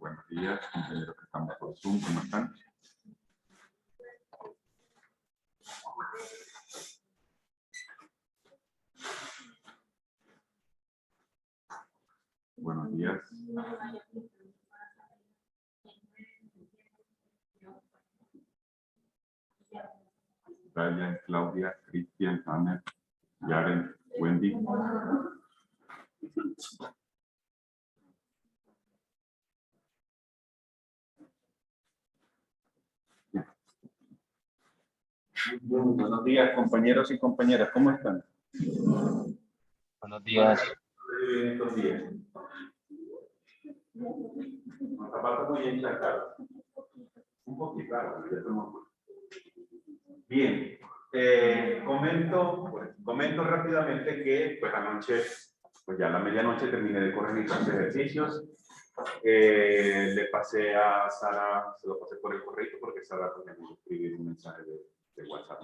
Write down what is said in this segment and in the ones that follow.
Buenos días, compañeros que estamos por Zoom, ¿cómo están? Buenos días. Brian, Claudia, Cristian, Ana, Yaren, Wendy. Buenos días, compañeros y compañeras, ¿cómo están? Buenos días. Estos días. Los zapatos muy encharcados. Un poquito, claro. Bien, comento rápidamente que pues anoche, pues ya a la medianoche terminé de corregir los ejercicios. Le pasé a Sara, se lo pasé por el correo porque Sara tenía que escribir un mensaje de WhatsApp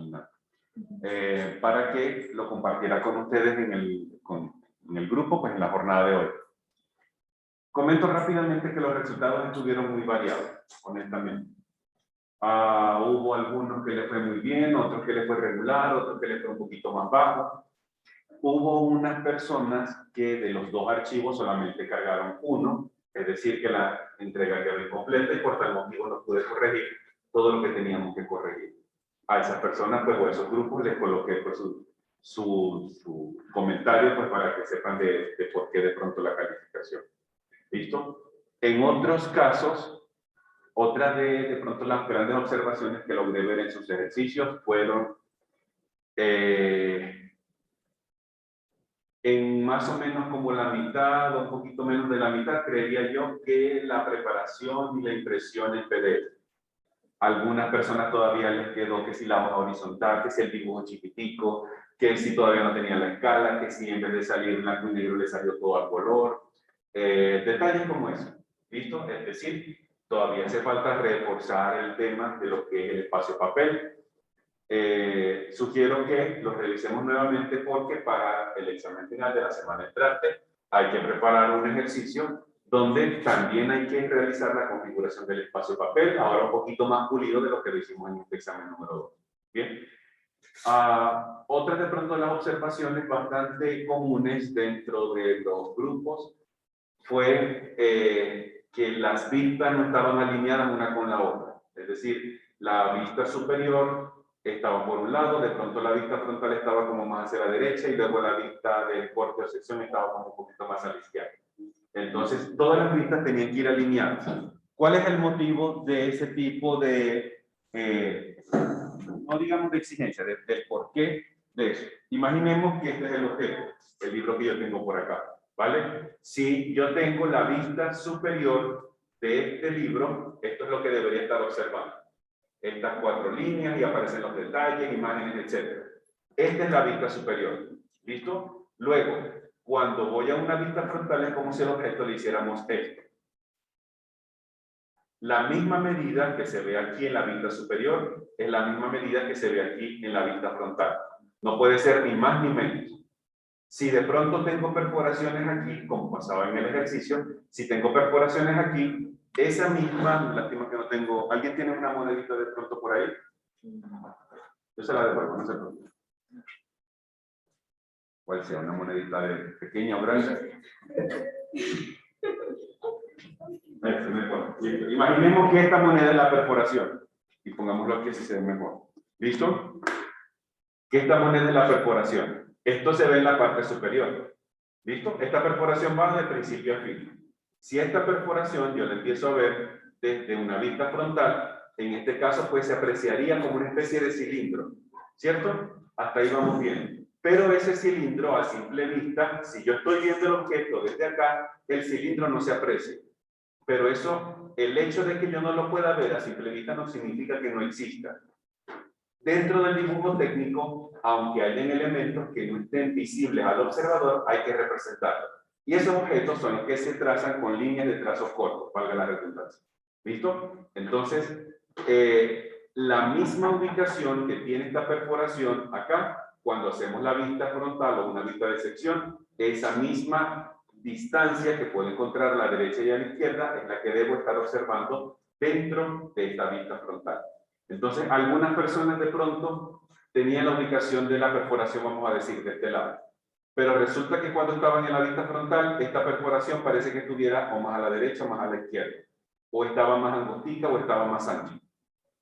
para que lo compartiera con ustedes en el grupo, pues en la jornada de hoy. Comento rápidamente que los resultados estuvieron muy variados, honestamente. Hubo algunos que le fue muy bien, otros que le fue regular, otros que le fue un poquito más bajo. Hubo unas personas que de los dos archivos solamente cargaron uno, es decir, que la entrega quedó incompleta y por tal motivo no pude corregir todo lo que teníamos que corregir. A esas personas, pues, o a esos grupos les coloqué pues, su comentario pues, para que sepan de por qué de pronto la calificación. ¿Listo? En otros casos, otra de pronto las grandes observaciones que logré ver en sus ejercicios fueron en más o menos como la mitad o un poquito menos de la mitad, creería yo que la preparación y la impresión en PDF. Algunas personas todavía les quedó que si la hoja horizontal, que si el dibujo chiquitico, que si todavía no tenía la escala, que si en vez de salir blanco y negro le salió todo a color. Detalles como eso, ¿listo? Es decir, todavía hace falta reforzar el tema de lo que es el espacio papel. Sugiero que lo revisemos nuevamente porque para el examen final de la semana entrante hay que preparar un ejercicio donde también hay que realizar la configuración del espacio papel, ahora un poquito más pulido de lo que lo hicimos en este examen número 2. Bien. Otras de pronto las observaciones bastante comunes dentro de los grupos fue que las vistas no estaban alineadas una con la otra. Es decir, la vista superior estaba por un lado, de pronto la vista frontal estaba como más hacia la derecha y luego la vista del corte o sección estaba como un poquito más a la izquierda. Entonces, todas las vistas tenían que ir alineadas. ¿Cuál es el motivo de ese tipo de, no digamos de exigencia, del porqué de eso? Imaginemos que este es el objeto, el libro que yo tengo por acá, ¿vale? Si yo tengo la vista superior de este libro, esto es lo que debería estar observando. Estas 4 líneas y aparecen los detalles, imágenes, etc. Esta es la vista superior, ¿listo? Luego, cuando voy a una vista frontal es como si el objeto le hiciéramos esto. La misma medida que se ve aquí en la vista superior es la misma medida que se ve aquí en la vista frontal. No puede ser ni más ni menos. Si de pronto tengo perforaciones aquí, como pasaba en el ejercicio, si tengo perforaciones aquí, esa misma, lástima que no tengo, ¿alguien tiene una monedita de pronto por ahí? Yo se la devuelvo, no se preocupe. ¿Cuál sea? ¿Una monedita de pequeña o grande? Imaginemos que esta moneda es la perforación y pongámoslo aquí si se ve mejor. ¿Listo? Que esta moneda es la perforación. Esto se ve en la parte superior. ¿Listo? Esta perforación va de principio a fin. Si esta perforación yo la empiezo a ver desde una vista frontal, en este caso pues se apreciaría como una especie de cilindro, ¿cierto? Hasta ahí vamos bien. Pero ese cilindro a simple vista, si yo estoy viendo el objeto desde acá, el cilindro no se aprecia. Pero eso, el hecho de que yo no lo pueda ver a simple vista no significa que no exista. Dentro del dibujo técnico, aunque hayan elementos que no estén visibles al observador, hay que representarlos. Y esos objetos son los que se trazan con líneas de trazo corto, valga la redundancia. ¿Listo? Entonces, la misma ubicación que tiene esta perforación acá, cuando hacemos la vista frontal o una vista de sección, esa misma distancia que puedo encontrar a la derecha y a la izquierda es la que debo estar observando dentro de esta vista frontal. Entonces, algunas personas de pronto tenían la ubicación de la perforación, vamos a decir, de este lado. Pero resulta que cuando estaban en la vista frontal, esta perforación parece que estuviera o más a la derecha o más a la izquierda. O estaba más angostica o estaba más ancha.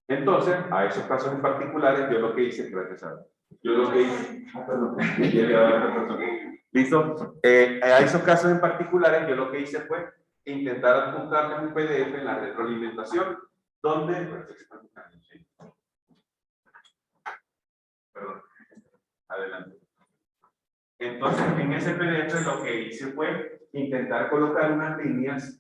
Entonces, a esos casos en particulares, yo lo que hice, gracias a yo lo que hice, ¿listo? A esos casos en particulares, yo lo que hice fue intentar adjuntarles un PDF en la retroalimentación, donde, perdón, adelante. Entonces, en ese PDF lo que hice fue intentar colocar unas líneas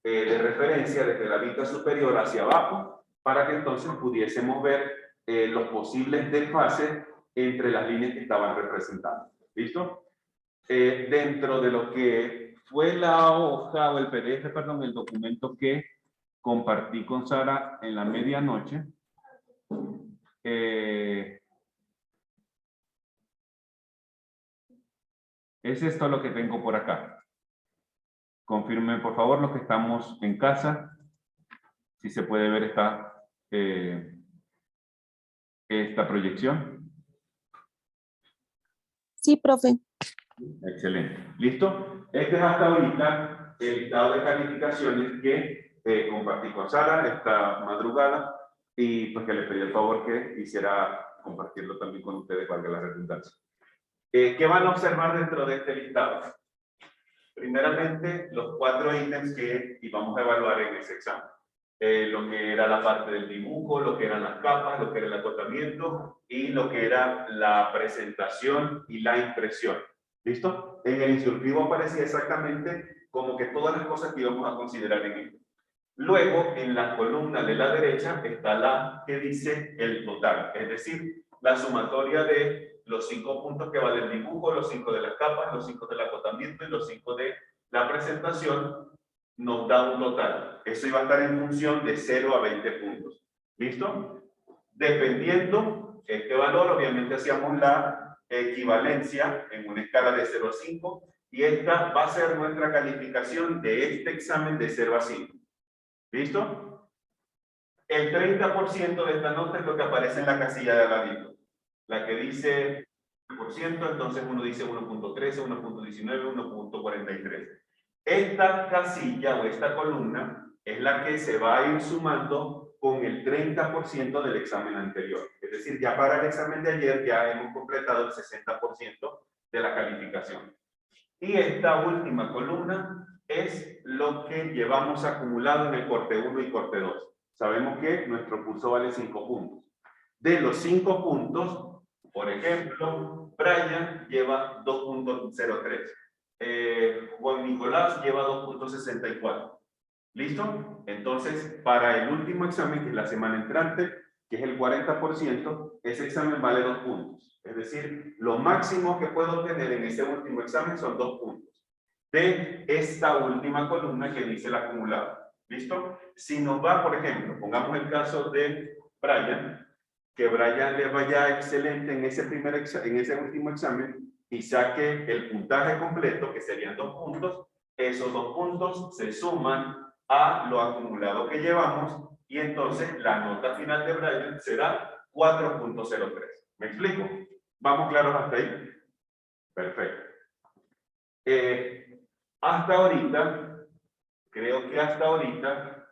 de referencia desde la vista superior hacia abajo, para que entonces pudiésemos ver los posibles desfases entre las líneas que estaban representando. ¿Listo? Dentro de lo que fue la hoja o el PDF, perdón, el documento que compartí con Sara en la medianoche, es esto lo que tengo por acá. Confirmen, por favor, los que estamos en casa, si se puede ver esta proyección. Sí, profe. Excelente. ¿Listo? Este es hasta ahorita el listado de calificaciones que compartí con Sara esta madrugada y pues que le pedí el favor que hiciera compartirlo también con ustedes, valga la redundancia. ¿Qué van a observar dentro de este listado? Primeramente, los 4 ítems que íbamos a evaluar en ese examen. Lo que era la parte del dibujo, lo que eran las capas, lo que era el acotamiento y lo que era la presentación y la impresión. ¿Listo? En el instructivo aparecía exactamente como que todas las cosas que íbamos a considerar en él. Luego, en la columna de la derecha está la que dice el total, es decir, la sumatoria de los 5 puntos que va del dibujo, los 5 de las capas, los 5 del acotamiento y los 5 de la presentación, nos da un total. Eso iba a estar en función de 0 a 20 puntos. ¿Listo? Dependiendo este valor, obviamente hacíamos la equivalencia en una escala de 0 a 5 y esta va a ser nuestra calificación de este examen de 0 a 5. ¿Listo? El 30% de esta nota es lo que aparece en la casilla de al ladito. La que dice %, entonces uno dice 1.13, 1.19, 1.43. Esta casilla o esta columna es la que se va a ir sumando con el 30% del examen anterior. Es decir, ya para el examen de ayer ya hemos completado el 60% de la calificación. Y esta última columna es lo que llevamos acumulado en el corte 1 y corte 2. Sabemos que nuestro curso vale 5 puntos. De los 5 puntos, por ejemplo, Brian lleva 2.03. Juan Nicolás lleva 2.64. ¿Listo? Entonces, para el último examen, que es la semana entrante, que es el 40%, ese examen vale 2 puntos. Es decir, lo máximo que puedo obtener en ese último examen son 2 puntos de esta última columna que dice el acumulado. ¿Listo? Si nos va, por ejemplo, pongamos el caso de Brian, que Brian le vaya excelente en ese último examen y saque el puntaje completo, que serían 2 puntos, esos 2 puntos se suman a lo acumulado que llevamos y entonces la nota final de Brian será 4.03. ¿Me explico? ¿Vamos claros hasta ahí? Perfecto. Hasta ahorita, creo que hasta ahorita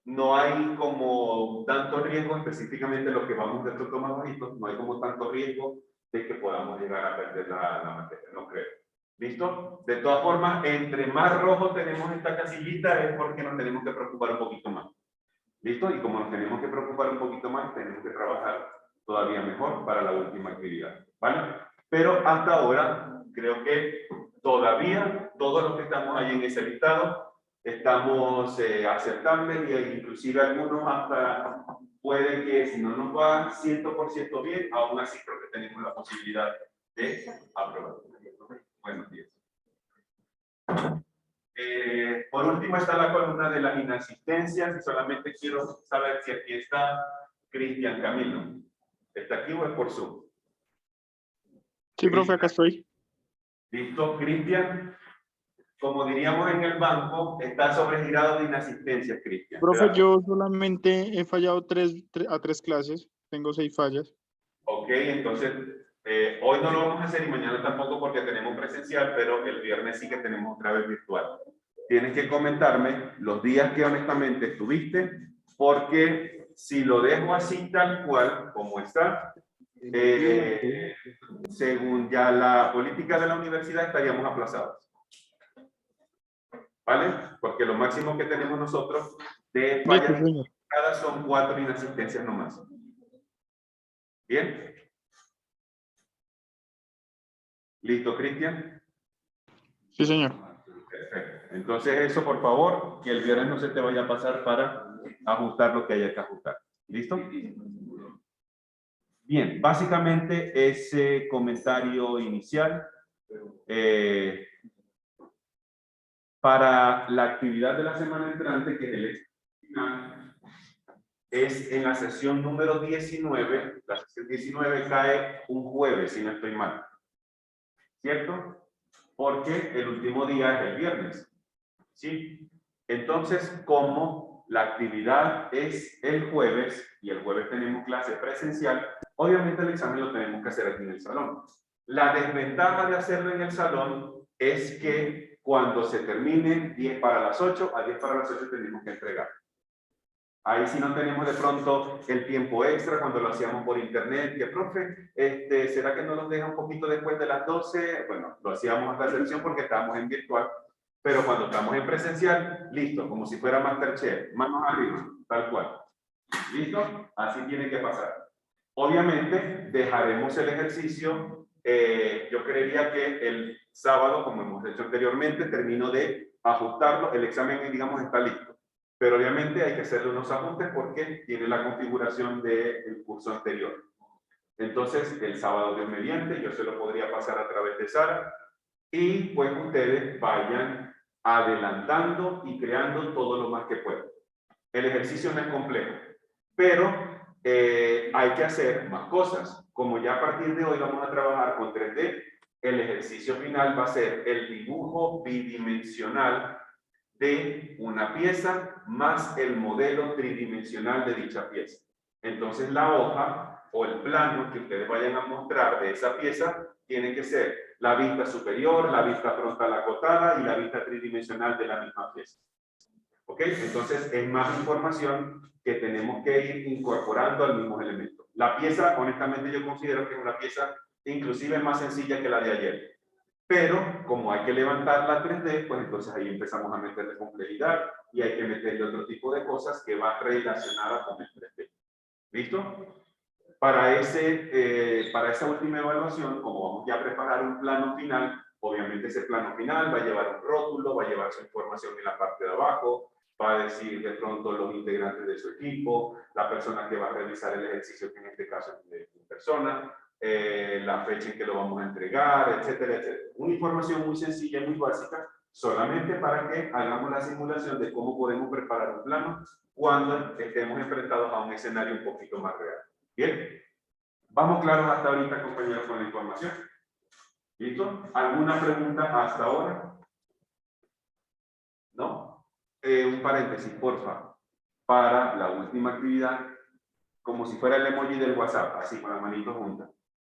no hay como tanto riesgo, específicamente lo que vamos de estos más bajitos, no hay como tanto riesgo de que podamos llegar a perder la materia, no creo. ¿Listo? De todas formas, entre más rojo tenemos esta casillita es porque nos tenemos que preocupar un poquito más. ¿Listo? Y como nos tenemos que preocupar un poquito más, tenemos que trabajar todavía mejor para la última actividad. ¿Vale? Pero hasta ahora, creo que todavía todos los que estamos ahí en ese listado estamos aceptables e inclusive algunos hasta puede que si no nos va 100% bien, aún así creo que tenemos la posibilidad de aprobar. Buenos días. Por último está la columna de las inasistencias y solamente quiero saber si aquí está Cristian Camilo. ¿Está aquí o es por Zoom? Sí, profe, acá estoy. ¿Listo, Cristian? como diríamos en el banco, está sobregirado de inasistencia, Cristian. Profe, yo solamente he fallado a tres clases, tengo 6 fallas. Ok, entonces, hoy no lo vamos a hacer y mañana tampoco porque tenemos presencial, pero el viernes sí que tenemos otra vez virtual. Tienes que comentarme los días que honestamente estuviste, porque si lo dejo así tal cual, como está, según ya la política de la universidad, estaríamos aplazados. ¿Vale? Porque lo máximo que tenemos nosotros de fallas son 4 inasistencias nomás. ¿Bien? ¿Listo, Cristian? Sí, señor. Perfecto. Entonces eso, por favor, que el viernes no se te vaya a pasar para ajustar lo que haya que ajustar. ¿Listo? Bien, básicamente ese comentario inicial para la actividad de la semana entrante, que es el examen, es en la sesión número 19. La sesión 19 cae un jueves, si no estoy mal. ¿Cierto? Porque el último día es el viernes. ¿Sí? Entonces, como la actividad es el jueves, y el jueves tenemos clase presencial, obviamente el examen lo tenemos que hacer aquí en el salón. La desventaja de hacerlo en el salón es que cuando se termine 10 para las 8, a 10 para las 8 tenemos que entregar. Ahí sí no tenemos de pronto el tiempo extra cuando lo hacíamos por internet, que profe, ¿será que no nos deja un poquito después de las 12? Bueno, lo hacíamos hasta la excepción porque estábamos en virtual, pero cuando estamos en presencial, listo, como si fuera MasterChef, manos arriba, tal cual. ¿Listo? Así tiene que pasar. Obviamente, dejaremos el ejercicio, yo creería que el sábado, como hemos hecho anteriormente, termino de ajustarlo, el examen, digamos, está listo. Pero obviamente hay que hacerle unos ajustes porque tiene la configuración del curso anterior. Entonces, el sábado Dios mediante, yo se lo podría pasar a través de Sara y pues ustedes vayan adelantando y creando todo lo más que puedan. El ejercicio no es complejo, pero hay que hacer más cosas. Como ya a partir de hoy vamos a trabajar con 3D, el ejercicio final va a ser el dibujo bidimensional de una pieza más el modelo tridimensional de dicha pieza. Entonces la hoja o el plano que ustedes vayan a mostrar de esa pieza tiene que ser la vista superior, la vista frontal acotada y la vista tridimensional de la misma pieza. ¿Ok? Entonces es más información que tenemos que ir incorporando al mismo elemento. La pieza, honestamente, yo considero que es una pieza inclusive más sencilla que la de ayer. Pero como hay que levantar la 3D, pues entonces ahí empezamos a meterle complejidad y hay que meterle otro tipo de cosas que van relacionadas con el 3D. ¿Listo? Para esa última evaluación, como vamos ya a preparar un plano final, obviamente ese plano final va a llevar un rótulo, va a llevar su información en la parte de abajo, va a decir de pronto los integrantes de su equipo, la persona que va a realizar el ejercicio, que en este caso es de persona, la fecha en que lo vamos a entregar, etcétera, etcétera. Una información muy sencilla, muy básica, solamente para que hagamos la simulación de cómo podemos preparar un plano cuando estemos enfrentados a un escenario un poquito más real. Bien, ¿vamos claros hasta ahorita, compañeros, con la información? ¿Listo? ¿Alguna pregunta hasta ahora? ¿No? Un paréntesis, porfa. Para la última actividad, como si fuera el emoji del WhatsApp, así con las manitos juntas.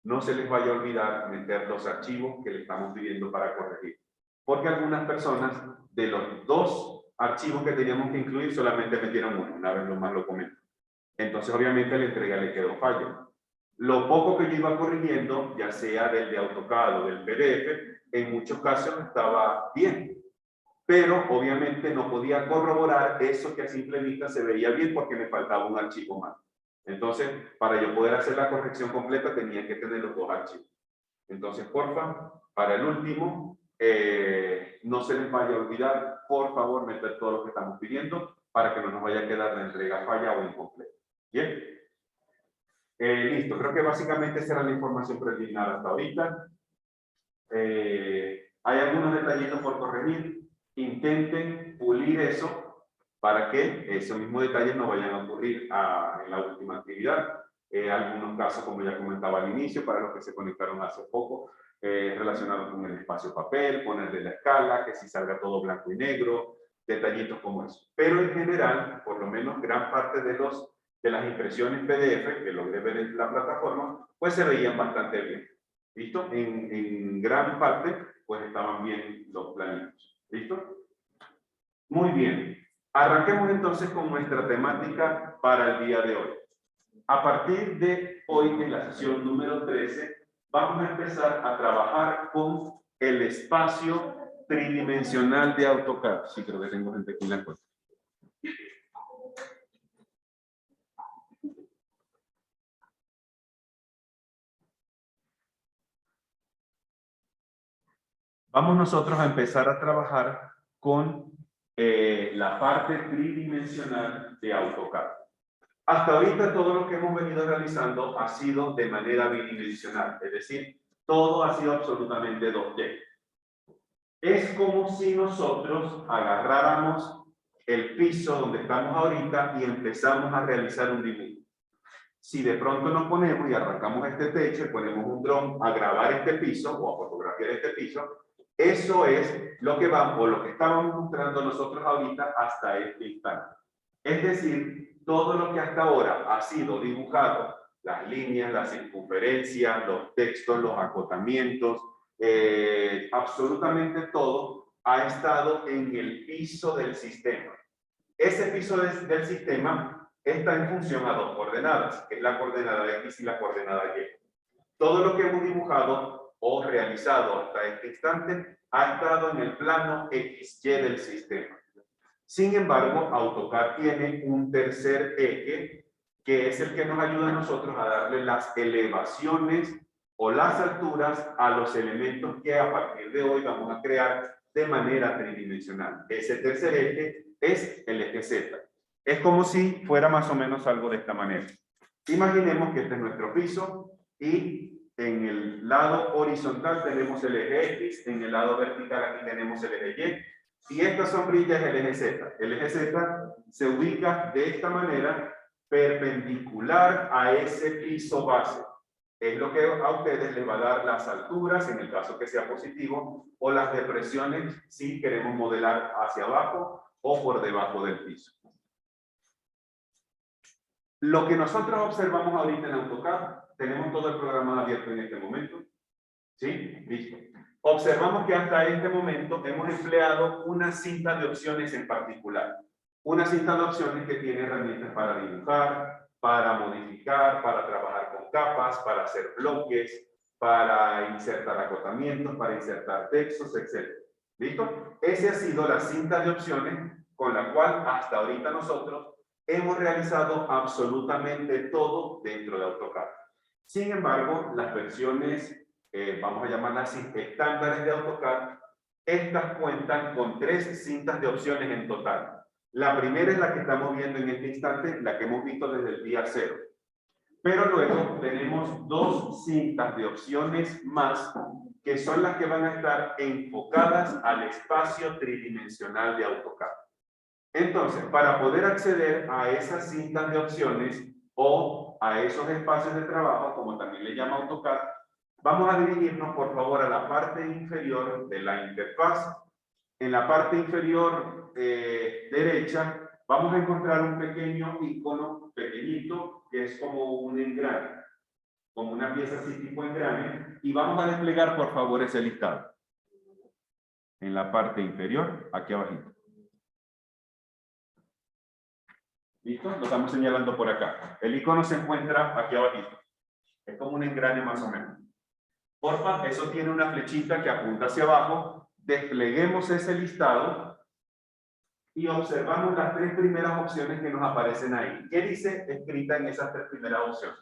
No se les vaya a olvidar meter los archivos que le estamos pidiendo para corregir. Porque algunas personas, de los 2 archivos que teníamos que incluir, solamente metieron uno. Una vez más lo comento. Entonces, obviamente, la entrega le quedó fallo. Lo poco que yo iba corrigiendo, ya sea del de AutoCAD o del PDF, en muchos casos estaba bien. Pero, obviamente, no podía corroborar eso que a simple vista se veía bien porque me faltaba un archivo más. Entonces, para yo poder hacer la corrección completa, tenía que tener los 2 archivos. Entonces, porfa, para el último, no se les vaya a olvidar, por favor, meter todo lo que estamos pidiendo para que no nos vaya a quedar la entrega falla o incompleta. ¿Bien? Listo, creo que básicamente esa era la información preliminar hasta ahorita. Hay algunos detallitos por corregir. Intenten pulir eso para que esos mismos detalles no vayan a ocurrir en la última actividad. Algunos casos, como ya comentaba al inicio, para los que se conectaron hace poco, relacionado con el espacio papel, ponerle la escala, que si salga todo blanco y negro, detallitos como eso. Pero en general, por lo menos gran parte de las impresiones PDF que logré ver en la plataforma, pues se veían bastante bien. ¿Listo? En gran parte, pues estaban bien los planitos. ¿Listo? Muy bien. Arranquemos entonces con nuestra temática para el día de hoy. A partir de hoy, en la sesión número 13, vamos a empezar a trabajar con el espacio tridimensional de AutoCAD. Sí, creo que tengo gente aquí en la cuenta. Vamos nosotros a empezar a trabajar con la parte tridimensional de AutoCAD. Hasta ahorita todo lo que hemos venido realizando ha sido de manera bidimensional, es decir, todo ha sido absolutamente 2D. Es como si nosotros agarráramos el piso donde estamos ahorita y empezamos a realizar un dibujo. Si de pronto nos ponemos y arrancamos este techo y ponemos un dron a grabar este piso o a fotografiar este piso, eso es lo que vamos o lo que estábamos mostrando nosotros ahorita hasta este instante. Es decir, todo lo que hasta ahora ha sido dibujado, las líneas, las circunferencias, los textos, los acotamientos, absolutamente todo ha estado en el piso del sistema. Ese piso del sistema está en función a dos coordenadas, que es la coordenada X y la coordenada Y. Todo lo que hemos dibujado o realizado hasta este instante ha estado en el plano XY del sistema. Sin embargo, AutoCAD tiene un tercer eje, que es el que nos ayuda a nosotros a darle las elevaciones o las alturas a los elementos que a partir de hoy vamos a crear de manera tridimensional. Ese tercer eje es el eje Z. Es como si fuera más o menos algo de esta manera. Imaginemos que este es nuestro piso y en el lado horizontal tenemos el eje X, en el lado vertical aquí tenemos el eje Y, y esta sombrilla es el eje Z. El eje Z se ubica de esta manera perpendicular a ese piso base. Es lo que a ustedes les va a dar las alturas, en el caso que sea positivo, o las depresiones si queremos modelar hacia abajo o por debajo del piso. Lo que nosotros observamos ahorita en AutoCAD, tenemos todo el programa abierto en este momento. ¿Sí? Listo. Observamos que hasta este momento hemos empleado una cinta de opciones en particular. Una cinta de opciones que tiene herramientas para dibujar, para modificar, para trabajar con capas, para hacer bloques, para insertar acotamientos, para insertar textos, etc. ¿Listo? Esa ha sido la cinta de opciones con la cual hasta ahorita nosotros hemos realizado absolutamente todo dentro de AutoCAD. Sin embargo, las versiones, vamos a llamarlas estándares de AutoCAD, estas cuentan con 3 cintas de opciones en total. La primera es la que estamos viendo en este instante, la que hemos visto desde el día 0. Pero luego tenemos 2 cintas de opciones más, que son las que van a estar enfocadas al espacio tridimensional de AutoCAD. Entonces, para poder acceder a esas cintas de opciones o a esos espacios de trabajo, como también le llama AutoCAD, vamos a dirigirnos, por favor, a la parte inferior de la interfaz. En la parte inferior derecha, vamos a encontrar un pequeño icono pequeñito, que es como un engrane, como una pieza así tipo engrane, y vamos a desplegar, por favor, ese listado. En la parte inferior, aquí abajito. ¿Listo? Lo estamos señalando por acá. El icono se encuentra aquí abajito. Es como un engrane más o menos. Porfa, eso tiene una flechita que apunta hacia abajo. Despleguemos ese listado y observamos las 3 primeras opciones que nos aparecen ahí. ¿Qué dice escrita en esas 3 primeras opciones?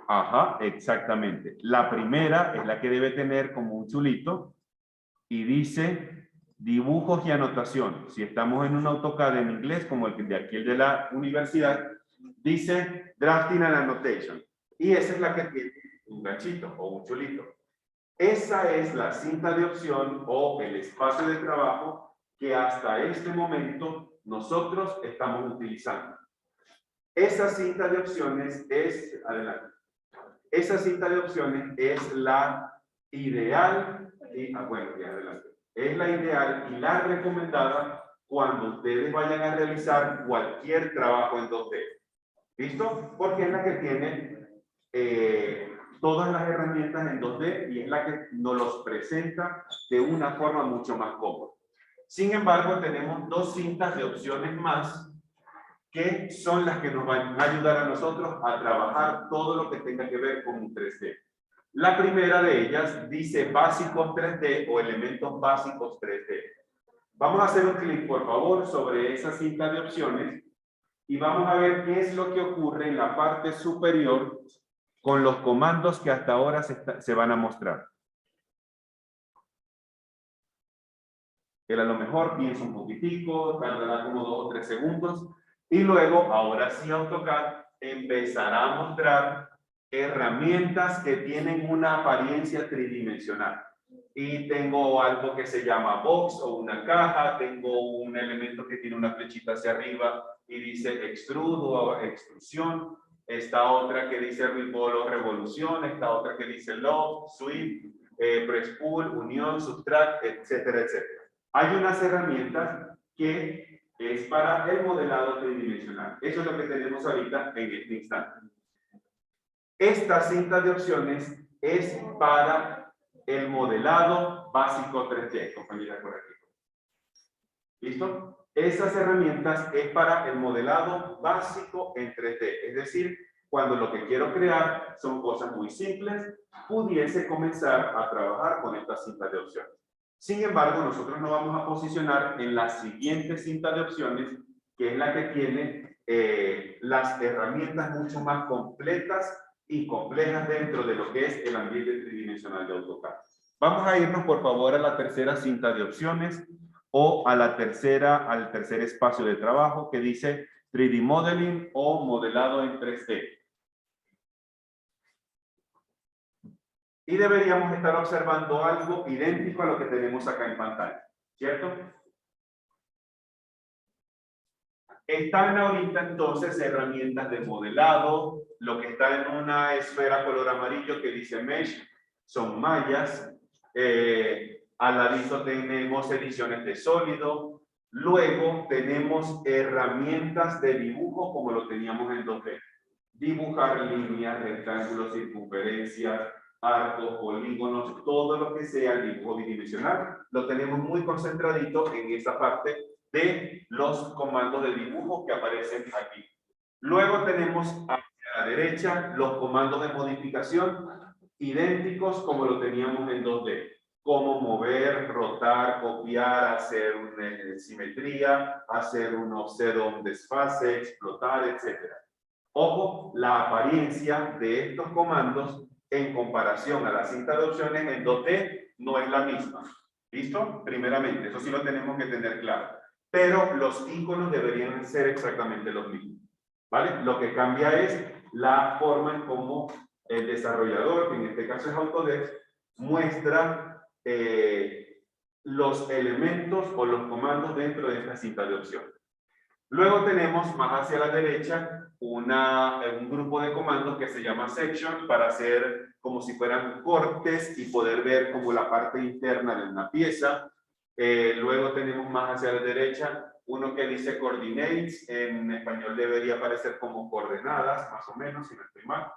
Ajá, exactamente. La primera es la que debe tener como un chulito y dice dibujos y anotación. Si estamos en un AutoCAD en inglés, como el de aquí, el de la universidad, dice Drafting and Annotation. Y esa es la que tiene un ganchito o un chulito. Esa es la cinta de opción o el espacio de trabajo que hasta este momento nosotros estamos utilizando. Esa cinta de opciones es, adelante, esa cinta de opciones es la ideal, y, bueno, ya adelante, es la ideal y la recomendada cuando ustedes vayan a realizar cualquier trabajo en 2D. ¿Listo? Porque es la que tiene todas las herramientas en 2D y es la que nos los presenta de una forma mucho más cómoda. Sin embargo, tenemos dos cintas de opciones más que son las que nos van a ayudar a nosotros a trabajar todo lo que tenga que ver con un 3D. La primera de ellas dice básicos 3D o elementos básicos 3D. Vamos a hacer un clic, por favor, sobre esa cinta de opciones y vamos a ver qué es lo que ocurre en la parte superior con los comandos que hasta ahora se van a mostrar. Él a lo mejor piensa un poquitico, tardará como 2 o 3 segundos, y luego, ahora sí, AutoCAD empezará a mostrar herramientas que tienen una apariencia tridimensional. Y tengo algo que se llama box o una caja, tengo un elemento que tiene una flechita hacia arriba y dice extrudo o extrusión, esta otra que dice revolve o revolución, esta otra que dice loft, sweep, press pull, unión, subtract, etcétera, etcétera. Hay unas herramientas que es para el modelado tridimensional. Eso es lo que tenemos ahorita en este instante. Esta cinta de opciones es para el modelado básico 3D, compañera, por aquí. ¿Listo? Esas herramientas es para el modelado básico en 3D. Es decir, cuando lo que quiero crear son cosas muy simples, pudiese comenzar a trabajar con esta cinta de opciones. Sin embargo, nosotros nos vamos a posicionar en la siguiente cinta de opciones, que es la que tiene las herramientas mucho más completas y complejas dentro de lo que es el ambiente tridimensional de AutoCAD. Vamos a irnos, por favor, a la tercera cinta de opciones o a al tercer espacio de trabajo que dice 3D Modeling o modelado en 3D. Y deberíamos estar observando algo idéntico a lo que tenemos acá en pantalla, ¿cierto? Están ahorita entonces herramientas de modelado, lo que está en una esfera color amarillo que dice Mesh, son mallas, al ladito tenemos ediciones de sólido, luego tenemos herramientas de dibujo como lo teníamos en 2D. Dibujar líneas, rectángulos, circunferencias, arcos, polígonos, todo lo que sea el dibujo bidimensional, lo tenemos muy concentradito en esta parte de los comandos de dibujo que aparecen aquí. Luego tenemos hacia la derecha los comandos de modificación idénticos como lo teníamos en 2D. Como mover, rotar, copiar, hacer una simetría, hacer un offset o un desfase, explotar, etc. Ojo, la apariencia de estos comandos en comparación a la cinta de opciones en 2D no es la misma. ¿Listo? Primeramente, eso sí lo tenemos que tener claro. Pero los iconos deberían ser exactamente los mismos. ¿Vale? Lo que cambia es la forma en cómo el desarrollador, que en este caso es Autodesk, muestra los elementos o los comandos dentro de esta cinta de opciones. Luego tenemos más hacia la derecha un grupo de comandos que se llama Section para hacer como si fueran cortes y poder ver como la parte interna de una pieza. Luego tenemos más hacia la derecha uno que dice Coordinates, en español debería aparecer como coordenadas, más o menos, si no estoy mal.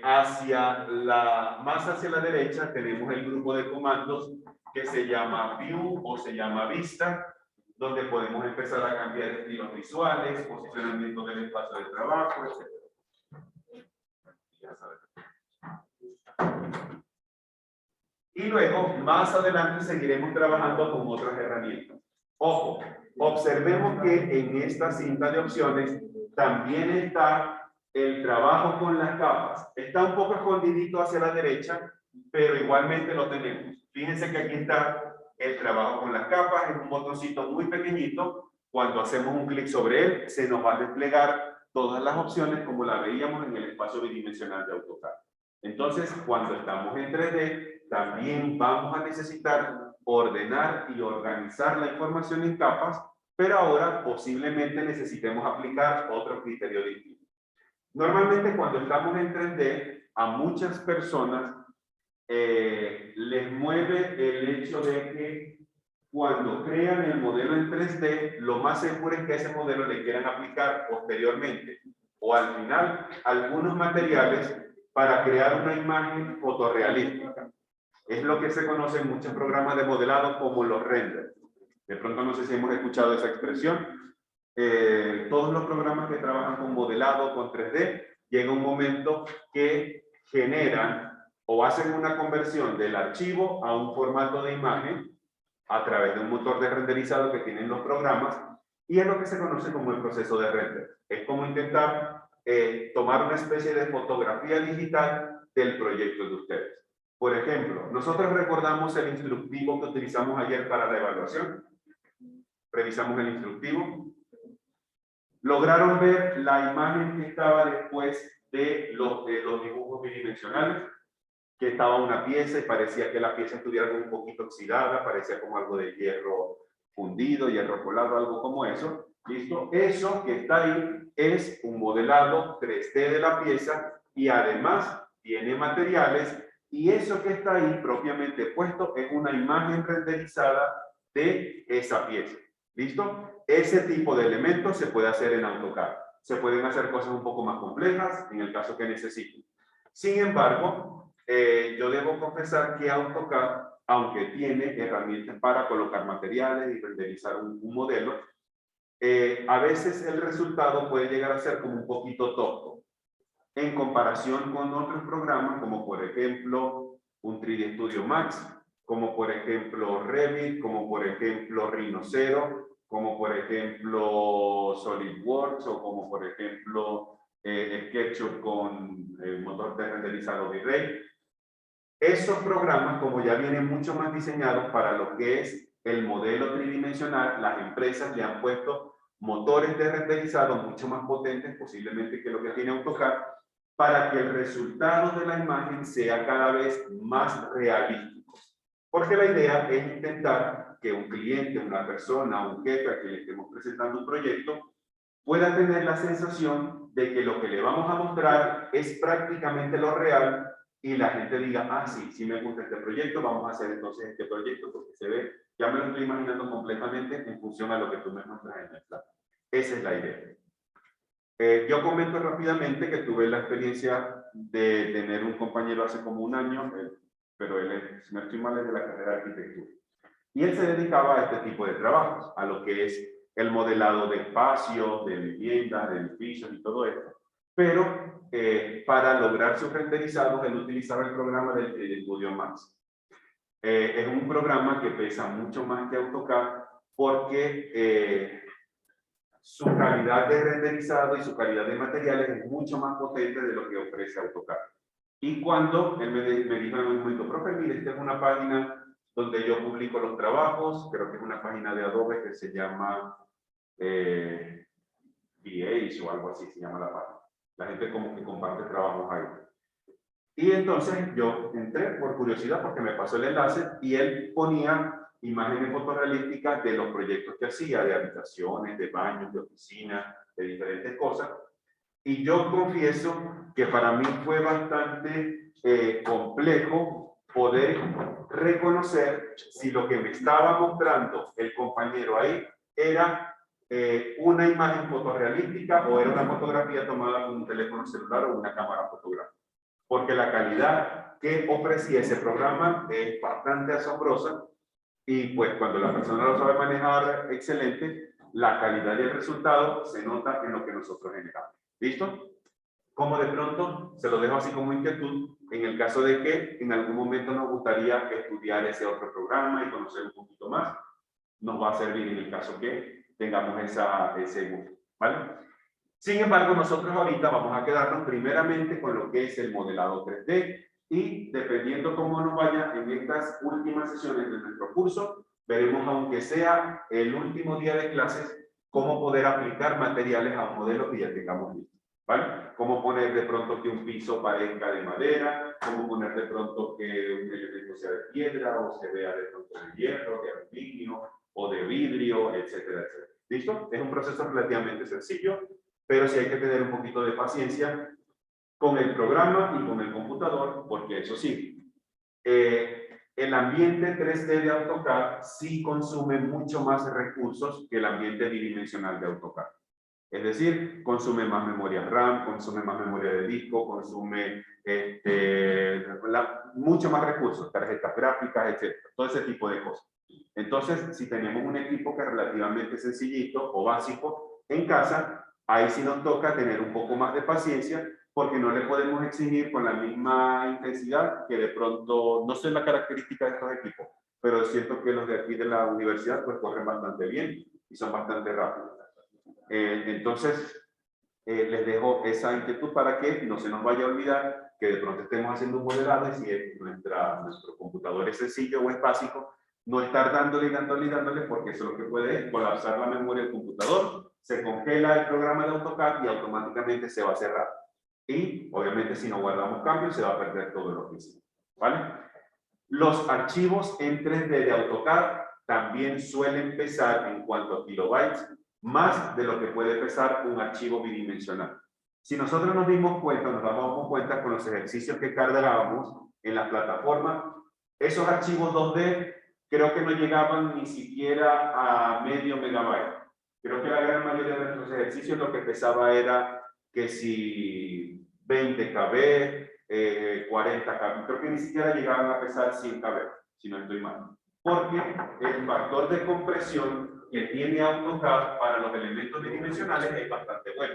Más hacia la derecha tenemos el grupo de comandos que se llama View o se llama Vista, donde podemos empezar a cambiar estilos visuales, posicionamiento del espacio de trabajo, etc. Y luego, más adelante, seguiremos trabajando con otras herramientas. Ojo, observemos que en esta cinta de opciones también está el trabajo con las capas. Está un poco escondidito hacia la derecha, pero igualmente lo tenemos. Fíjense que aquí está el trabajo con las capas, es un botoncito muy pequeñito. Cuando hacemos un clic sobre él, se nos va a desplegar todas las opciones como la veíamos en el espacio bidimensional de AutoCAD. Entonces, cuando estamos en 3D, también vamos a necesitar ordenar y organizar la información en capas pero ahora posiblemente necesitemos aplicar otro criterio distinto. Normalmente cuando estamos en 3D, a muchas personas les mueve el hecho de que cuando crean el modelo en 3D, lo más seguro es que ese modelo le quieran aplicar posteriormente o al final algunos materiales para crear una imagen fotorrealística. Es lo que se conoce en muchos programas de modelado como los renders. De pronto no sé si hemos escuchado esa expresión. Todos los programas que trabajan con modelado, con 3D, llega un momento que generan o hacen una conversión del archivo a un formato de imagen a través de un motor de renderizado que tienen los programas, y es lo que se conoce como el proceso de render. Es como intentar tomar una especie de fotografía digital del proyecto de ustedes. Por ejemplo, nosotros recordamos el instructivo que utilizamos ayer para la evaluación. Revisamos el instructivo. ¿Lograron ver la imagen que estaba después de los dibujos bidimensionales? Que estaba una pieza y parecía que la pieza estuviera un poquito oxidada, parecía como algo de hierro fundido, hierro colado, algo como eso. ¿Listo? Eso que está ahí es un modelado 3D de la pieza y además tiene materiales, y eso que está ahí propiamente puesto es una imagen renderizada de esa pieza. ¿Listo? Ese tipo de elementos se puede hacer en AutoCAD. Se pueden hacer cosas un poco más complejas en el caso que necesiten. Sin embargo, yo debo confesar que AutoCAD, aunque tiene herramientas para colocar materiales y renderizar un modelo, a veces el resultado puede llegar a ser como un poquito tosco en comparación con otros programas, como por ejemplo un 3D Studio Max, como por ejemplo Revit, como por ejemplo Rhinocero, como por ejemplo SolidWorks, o como por ejemplo SketchUp con el motor de renderizado V-Ray. Esos programas, como ya vienen mucho más diseñados para lo que es el modelo tridimensional, las empresas le han puesto motores de renderizado mucho más potentes, posiblemente que lo que tiene AutoCAD, para que el resultado de la imagen sea cada vez más realístico. Porque la idea es intentar que un cliente, una persona, un jefe a quien le estemos presentando un proyecto, pueda tener la sensación de que lo que le vamos a mostrar es prácticamente lo real, y la gente diga, ah, sí, sí me gusta este proyecto, vamos a hacer entonces este proyecto porque se ve, ya me lo estoy imaginando completamente en función a lo que tú me muestras en el plan. Esa es la idea. Yo comento rápidamente que tuve la experiencia de tener un compañero hace como un año, pero él, si no estoy mal, es de la carrera de arquitectura. Y él se dedicaba a este tipo de trabajos, a lo que es el modelado de espacios, de viviendas, de edificios y todo esto. Pero para lograr sus renderizados, él utilizaba el programa del 3D Studio Max. Es un programa que pesa mucho más que AutoCAD porque su calidad de renderizado y su calidad de materiales es mucho más potente de lo que ofrece AutoCAD. Y cuando él me dijo en un momento, profe, mire, esta es una página donde yo publico los trabajos, creo que es una página de Adobe que se llama VH o algo así se llama la página. La gente como que comparte trabajos ahí. Y entonces yo entré por curiosidad porque me pasó el enlace y él ponía imágenes fotorrealísticas de los proyectos que hacía, de habitaciones, de baños, de oficinas, de diferentes cosas. Y yo confieso que para mí fue bastante complejo poder reconocer si lo que me estaba mostrando el compañero ahí era una imagen fotorrealística o era una fotografía tomada con un teléfono celular o una cámara fotográfica. Porque la calidad que ofrecía ese programa es bastante asombrosa, y pues cuando la persona lo sabe manejar excelente, la calidad y el resultado se nota en lo que nosotros generamos. ¿Listo? Como de pronto, se lo dejo así como inquietud, en el caso de que en algún momento nos gustaría estudiar ese otro programa y conocer un poquito más, nos va a servir en el caso que tengamos ese gusto, ¿vale? Sin embargo, nosotros ahorita vamos a quedarnos primeramente con lo que es el modelado 3D, y dependiendo cómo nos vaya en estas últimas sesiones de nuestro curso, veremos, aunque sea el último día de clases, cómo poder aplicar materiales a un modelo que ya tengamos listo, ¿vale? Cómo poner de pronto que un piso parezca de madera, cómo poner de pronto que un elemento sea de piedra o se vea de pronto de hierro, de aluminio o de vidrio, etcétera, etcétera. ¿Listo? Es un proceso relativamente sencillo, pero sí hay que tener un poquito de paciencia con el programa y con el computador, porque eso sí, el ambiente 3D de AutoCAD sí consume mucho más recursos que el ambiente bidimensional de AutoCAD. Es decir, consume más memoria RAM, consume más memoria de disco, consume mucho más recursos, tarjetas gráficas, etc. Todo ese tipo de cosas. Entonces, si tenemos un equipo que es relativamente sencillito o básico en casa, ahí sí nos toca tener un poco más de paciencia, porque no le podemos exigir con la misma intensidad que de pronto, no sé la característica de estos equipos, pero siento que los de aquí de la universidad pues corren bastante bien y son bastante rápidos. Entonces, les dejo esa inquietud para que no se nos vaya a olvidar que de pronto estemos haciendo un modelado y si nuestro computador es sencillo o es básico, no estar dándole y dándole y dándole, porque eso lo que puede es colapsar la memoria del computador, se congela el programa de AutoCAD y automáticamente se va a cerrar. Y obviamente si no guardamos cambios se va a perder todo lo que hicimos, ¿vale? Los archivos en 3D de AutoCAD también suelen pesar en cuanto a kilobytes más de lo que puede pesar un archivo bidimensional. Si nosotros nos damos cuenta con los ejercicios que cargábamos en la plataforma, esos archivos 2D creo que no llegaban ni siquiera a medio megabyte. Creo que la gran mayoría de nuestros ejercicios lo que pesaba era que si 20 KB, 40 KB, creo que ni siquiera llegaban a pesar 100 KB, si no estoy mal. Porque el factor de compresión que tiene AutoCAD para los elementos bidimensionales es bastante bueno.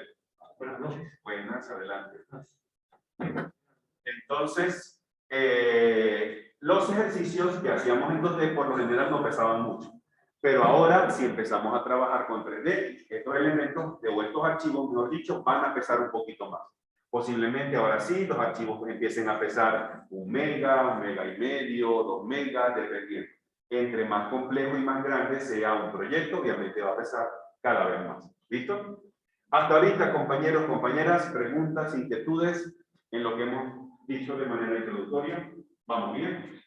Buenas noches. Buenas, adelante. Entonces, los ejercicios que hacíamos en 2D por lo general no pesaban mucho. Pero ahora, si empezamos a trabajar con 3D, estos elementos o estos archivos, mejor dicho, van a pesar un poquito más. Posiblemente ahora sí, los archivos empiecen a pesar 1 mega, 1 mega y medio, 2 megas, dependiendo. Entre más complejo y más grande sea un proyecto, obviamente va a pesar cada vez más. ¿Listo? Hasta ahorita, compañeros, compañeras, preguntas, inquietudes en lo que hemos dicho de manera introductoria. ¿Vamos bien?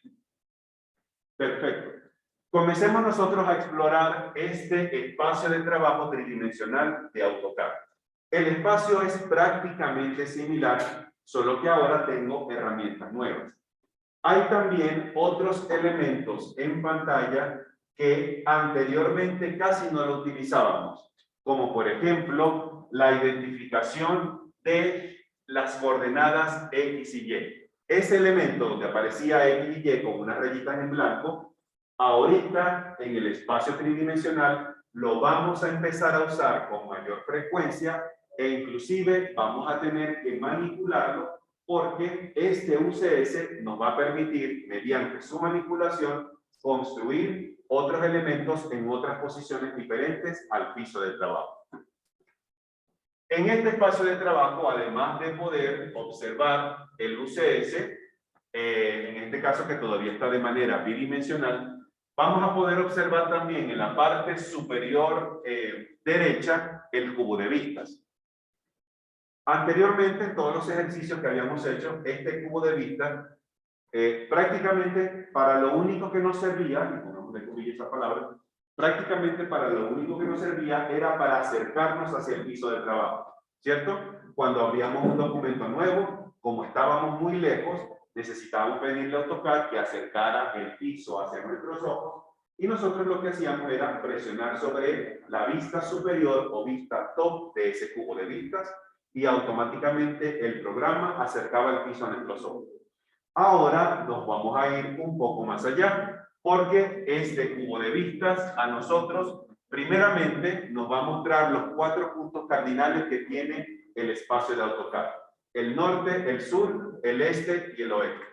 Perfecto. Comencemos nosotros a explorar este espacio de trabajo tridimensional de AutoCAD. El espacio es prácticamente similar, solo que ahora tengo herramientas nuevas. Hay también otros elementos en pantalla que anteriormente casi no lo utilizábamos, como por ejemplo la identificación de las coordenadas X y Y. Ese elemento donde aparecía X y Y con unas rayitas en blanco, ahorita en el espacio tridimensional lo vamos a empezar a usar con mayor frecuencia e inclusive vamos a tener que manipularlo, porque este UCS nos va a permitir, mediante su manipulación, construir otros elementos en otras posiciones diferentes al piso del trabajo. En este espacio de trabajo, además de poder observar el UCS, en este caso que todavía está de manera bidimensional, vamos a poder observar también en la parte superior derecha el cubo de vistas. Anteriormente, en todos los ejercicios que habíamos hecho, este cubo de vistas prácticamente para lo único que nos servía, y pongámosle comillas esa palabra, prácticamente para lo único que nos servía era para acercarnos hacia el piso de trabajo, ¿cierto? Cuando abríamos un documento nuevo, como estábamos muy lejos, necesitábamos pedirle a AutoCAD que acercara el piso hacia nuestros ojos, y nosotros lo que hacíamos era presionar sobre la vista superior o vista top de ese cubo de vistas, y automáticamente el programa acercaba el piso a nuestros ojos. Ahora nos vamos a ir un poco más allá, porque este cubo de vistas a nosotros, primeramente, nos va a mostrar los 4 puntos cardinales que tiene el espacio de AutoCAD. El norte, el sur, el este y el oeste.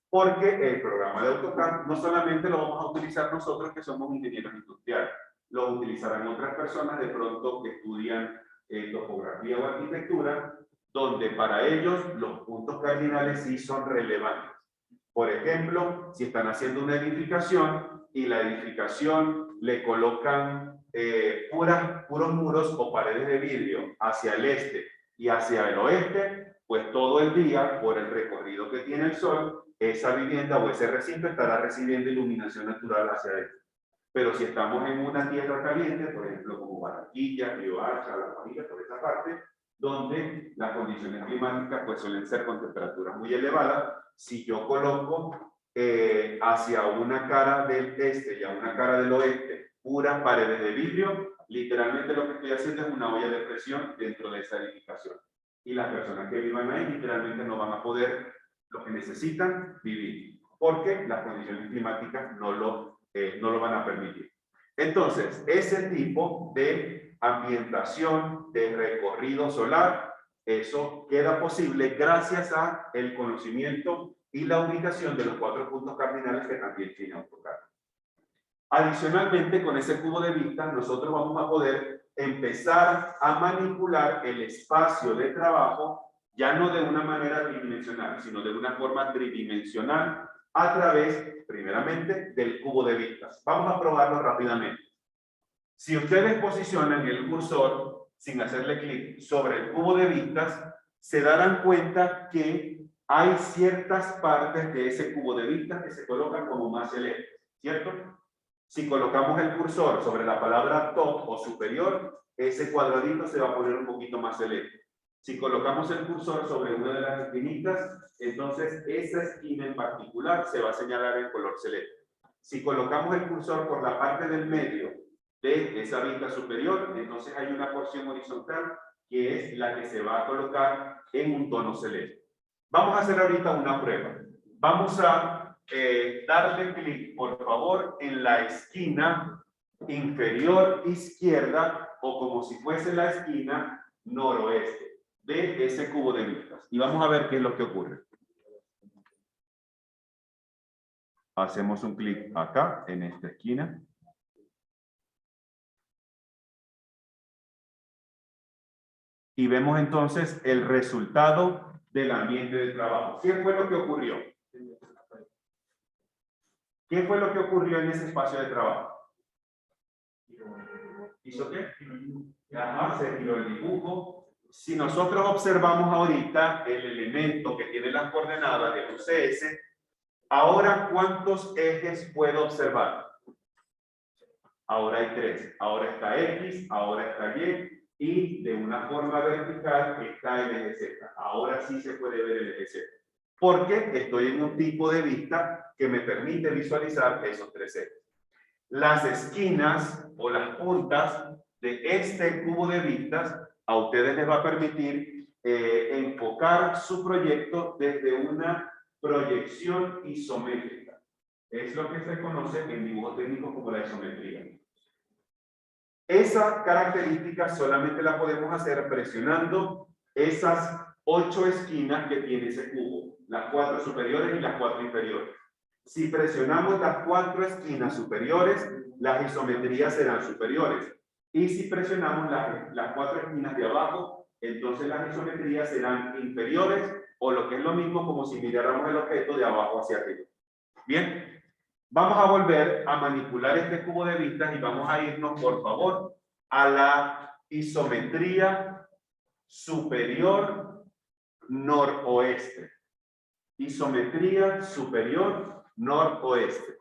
Porque el programa de AutoCAD no solamente lo vamos a utilizar nosotros que somos ingenieros industriales, lo utilizarán otras personas de pronto que estudian topografía o arquitectura, donde para ellos los puntos cardinales sí son relevantes. Por ejemplo, si están haciendo una edificación y la edificación le colocan puros muros o paredes de vidrio hacia el este y hacia el oeste, pues todo el día, por el recorrido que tiene el sol, esa vivienda o ese recinto estará recibiendo iluminación natural hacia él. Pero si estamos en una tierra caliente, por ejemplo, como Barranquilla, Río Hacha, La Guajira, toda esa parte, donde las condiciones climáticas pues suelen ser con temperaturas muy elevadas, si yo coloco hacia una cara del este y a una cara del oeste puras paredes de vidrio, literalmente lo que estoy haciendo es una olla de presión dentro de esa edificación. Y las personas que vivan ahí literalmente no van a poder lo que necesitan vivir, porque las condiciones climáticas no lo van a permitir. Entonces, ese tipo de ambientación, de recorrido solar, eso queda posible gracias a el conocimiento y la ubicación de los 4 puntos cardinales que también tiene AutoCAD. Adicionalmente, con ese cubo de vista, nosotros vamos a poder empezar a manipular el espacio de trabajo, ya no de una manera bidimensional, sino de una forma tridimensional, a través, primeramente, del cubo de vistas. Vamos a probarlo rápidamente. Si ustedes posicionan el cursor, sin hacerle clic, sobre el cubo de vistas, se darán cuenta que hay ciertas partes de ese cubo de vistas que se colocan como más celestes, ¿cierto? Si colocamos el cursor sobre la palabra top o superior, ese cuadradito se va a poner un poquito más celeste. Si colocamos el cursor sobre una de las esquinitas, entonces esa esquina en particular se va a señalar en color celeste. Si colocamos el cursor por la parte del medio de esa vista superior, entonces hay una porción horizontal que es la que se va a colocar en un tono celeste. Vamos a hacer ahorita una prueba. Vamos a darle clic, por favor, en la esquina inferior izquierda o como si fuese la esquina noroeste de ese cubo de vistas. Y vamos a ver qué es lo que ocurre. Hacemos un clic acá, en esta esquina. Y vemos entonces el resultado del ambiente de trabajo. ¿Qué fue lo que ocurrió? ¿Qué fue lo que ocurrió en ese espacio de trabajo? ¿Hizo qué? Ajá, se tiró el dibujo. Si nosotros observamos ahorita el elemento que tiene las coordenadas del UCS, ahora ¿cuántos ejes puedo observar? Ahora hay 3. Ahora está X, ahora está Y de una forma vertical está el eje Z. Ahora sí se puede ver el eje Z. Porque estoy en un tipo de vista que me permite visualizar esos 3 ejes. Las esquinas o las puntas de este cubo de vistas a ustedes les va a permitir enfocar su proyecto desde una proyección isométrica. Es lo que se conoce en dibujo técnico como la isometría. Esa característica solamente la podemos hacer presionando esas 8 esquinas que tiene ese cubo, las 4 superiores y las 4 inferiores. Si presionamos las 4 esquinas superiores, las isometrías serán superiores. Y si presionamos las 4 esquinas de abajo, entonces las isometrías serán inferiores, o lo que es lo mismo como si miráramos el objeto de abajo hacia arriba. Bien. Vamos a volver a manipular este cubo de vistas y vamos a irnos, por favor, a la isometría superior noroeste. Isometría superior noroeste.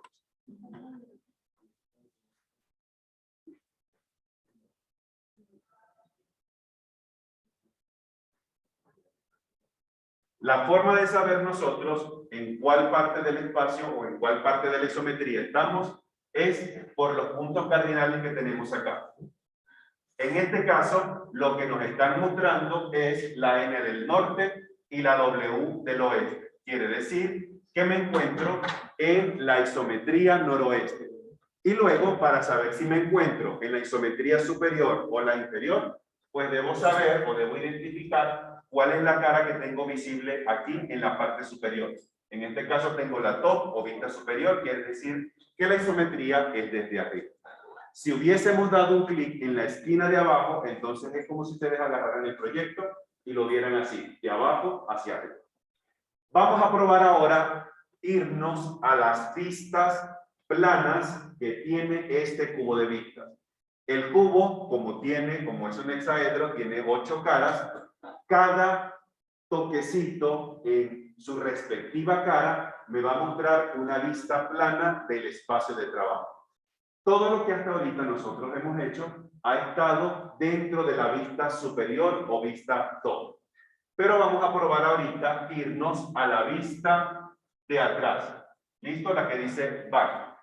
La forma de saber nosotros en cuál parte del espacio o en cuál parte de la isometría estamos es por los puntos cardinales que tenemos acá. En este caso, lo que nos están mostrando es la N del norte y la W del oeste. Quiere decir que me encuentro en la isometría noroeste. Y luego, para saber si me encuentro en la isometría superior o la inferior, pues debo saber o debo identificar cuál es la cara que tengo visible aquí en la parte superior. En este caso tengo la top o vista superior, quiere decir que la isometría es desde arriba. Si hubiésemos dado un clic en la esquina de abajo, entonces es como si ustedes agarraran el proyecto y lo vieran así, de abajo hacia arriba. Vamos a probar ahora irnos a las vistas planas que tiene este cubo de vistas. El cubo, como es un hexaedro, tiene 8 caras. Cada toquecito en su respectiva cara me va a mostrar una vista plana del espacio de trabajo. Todo lo que hasta ahorita nosotros hemos hecho ha estado dentro de la vista superior o vista top. Pero vamos a probar ahorita irnos a la vista de atrás. ¿Listo? La que dice back.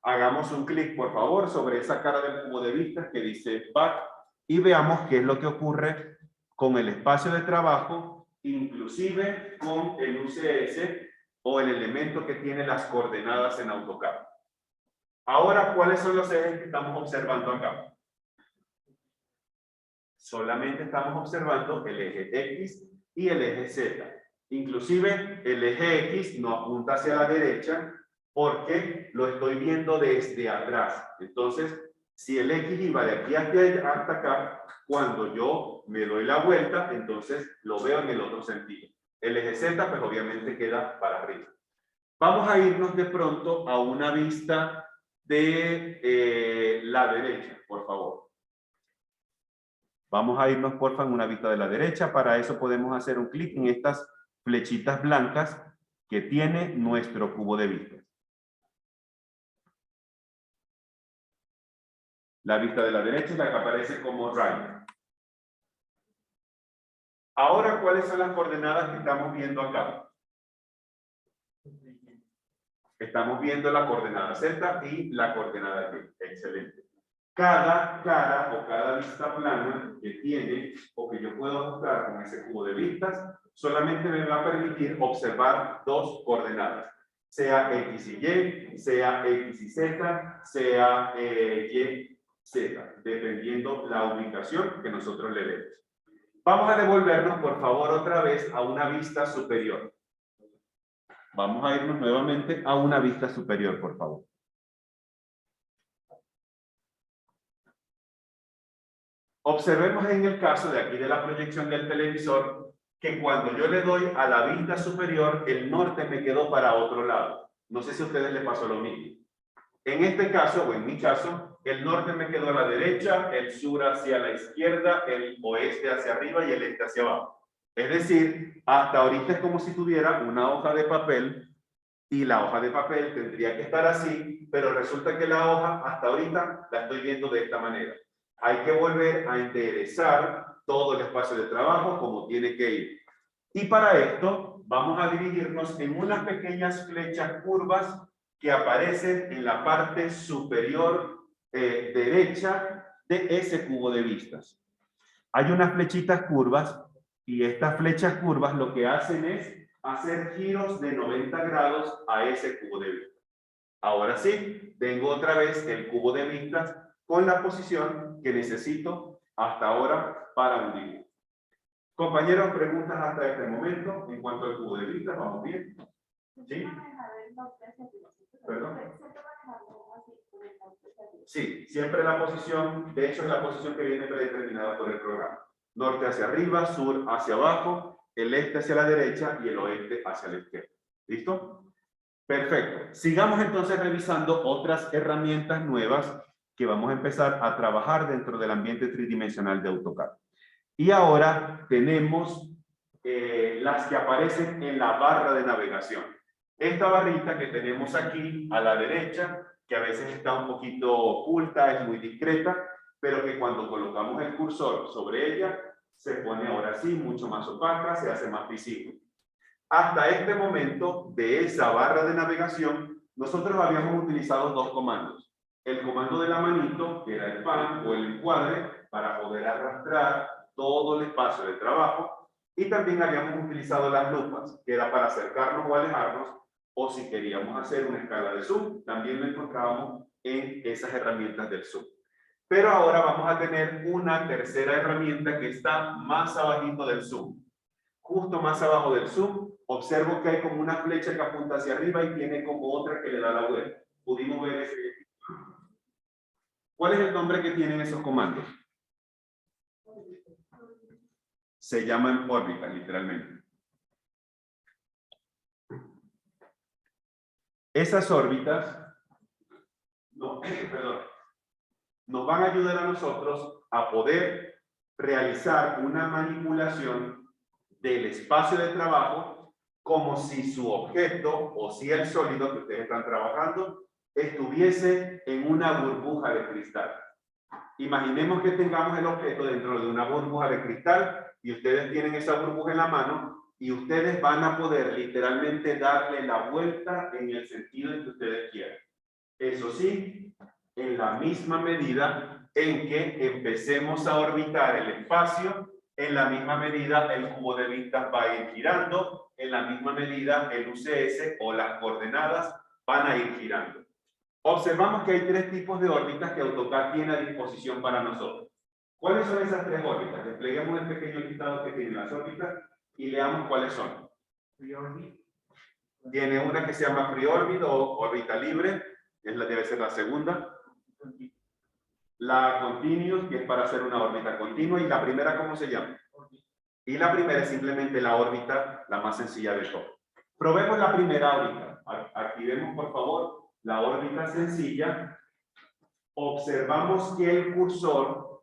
Hagamos un clic, por favor, sobre esa cara del cubo de vistas que dice back y veamos qué es lo que ocurre con el espacio de trabajo, inclusive con el UCS o el elemento que tiene las coordenadas en AutoCAD. Ahora, ¿cuáles son los ejes que estamos observando acá? Solamente estamos observando el eje X y el eje Z. Inclusive el eje X no apunta hacia la derecha porque lo estoy viendo desde atrás. Entonces, si el X iba de aquí hasta acá, cuando yo me doy la vuelta, entonces lo veo en el otro sentido. El eje Z, pues obviamente queda para arriba. Vamos a irnos de pronto a una vista de la derecha, por favor. Vamos a irnos, porfa, en una vista de la derecha. Para eso podemos hacer un clic en estas flechitas blancas que tiene nuestro cubo de vistas. La vista de la derecha es la que aparece como raya. Ahora, ¿cuáles son las coordenadas que estamos viendo acá? Estamos viendo la coordenada Z y la coordenada Y. Excelente. Cada cara o cada vista plana que tiene o que yo puedo ajustar con ese cubo de vistas solamente me va a permitir observar dos coordenadas, sea X y Y, sea X y Z, sea Y, Z, dependiendo la ubicación que nosotros le demos. Vamos a devolvernos, por favor, otra vez a una vista superior. Vamos a irnos nuevamente a una vista superior, por favor. Observemos en el caso de aquí de la proyección del televisor que cuando yo le doy a la vista superior, el norte me quedó para otro lado. No sé si a ustedes les pasó lo mismo. En este caso, o en mi caso, el norte me quedó a la derecha, el sur hacia la izquierda, el oeste hacia arriba y el este hacia abajo. Es decir, hasta ahorita es como si tuviera una hoja de papel y la hoja de papel tendría que estar así, pero resulta que la hoja hasta ahorita la estoy viendo de esta manera. Hay que volver a enderezar todo el espacio de trabajo como tiene que ir. Y para esto vamos a dirigirnos en unas pequeñas flechas curvas que aparecen en la parte superior derecha de ese cubo de vistas. Hay unas flechitas curvas y estas flechas curvas lo que hacen es hacer giros de 90 grados a ese cubo de vistas. Ahora sí, tengo otra vez el cubo de vistas con la posición que necesito hasta ahora para un dibujo. Compañeros, preguntas hasta este momento en cuanto al cubo de vistas, ¿vamos bien? ¿Sí? ¿Perdón? Sí, siempre la posición, de hecho es la posición que viene predeterminada por el programa. Norte hacia arriba, sur hacia abajo, el este hacia la derecha y el oeste hacia la izquierda. ¿Listo? Perfecto. Sigamos entonces revisando otras herramientas nuevas que vamos a empezar a trabajar dentro del ambiente tridimensional de AutoCAD. Y ahora tenemos las que aparecen en la barra de navegación. Esta barrita que tenemos aquí a la derecha, que a veces está un poquito oculta, es muy discreta, pero que cuando colocamos el cursor sobre ella, se pone ahora sí mucho más opaca, se hace más visible. Hasta este momento de esa barra de navegación, nosotros habíamos utilizado dos comandos. El comando de la manito, que era el pan o el encuadre, para poder arrastrar todo el espacio de trabajo. Y también habíamos utilizado las lupas, que era para acercarnos o alejarnos, o si queríamos hacer una escala de zoom, también lo encontrábamos en esas herramientas del zoom. Pero ahora vamos a tener una tercera herramienta que está más abajito del zoom. Justo más abajo del zoom, observo que hay como una flecha que apunta hacia arriba y tiene como otra que le da la vuelta. Pudimos ver ese. ¿Cuál es el nombre que tienen esos comandos? Se llaman órbitas, literalmente. Esas órbitas nos van a ayudar a nosotros a poder realizar una manipulación del espacio de trabajo como si su objeto o si el sólido que ustedes están trabajando estuviese en una burbuja de cristal. Imaginemos que tengamos el objeto dentro de una burbuja de cristal y ustedes tienen esa burbuja en la mano y ustedes van a poder literalmente darle la vuelta en el sentido en que ustedes quieran. Eso sí, en la misma medida en que empecemos a orbitar el espacio, en la misma medida el cubo de vistas va a ir girando, en la misma medida el UCS o las coordenadas van a ir girando. Observamos que hay tres tipos de órbitas que AutoCAD tiene a disposición para nosotros. ¿Cuáles son esas tres órbitas? Despleguemos el pequeño listado que tienen las órbitas y leamos cuáles son. Tiene una que se llama free orbit o órbita libre, debe ser la segunda. La continuous, que es para hacer una órbita continua, y la primera, ¿cómo se llama? Y la primera es simplemente la órbita, la más sencilla de todo. Probemos la primera órbita. Activemos, por favor, la órbita sencilla. Observamos que el cursor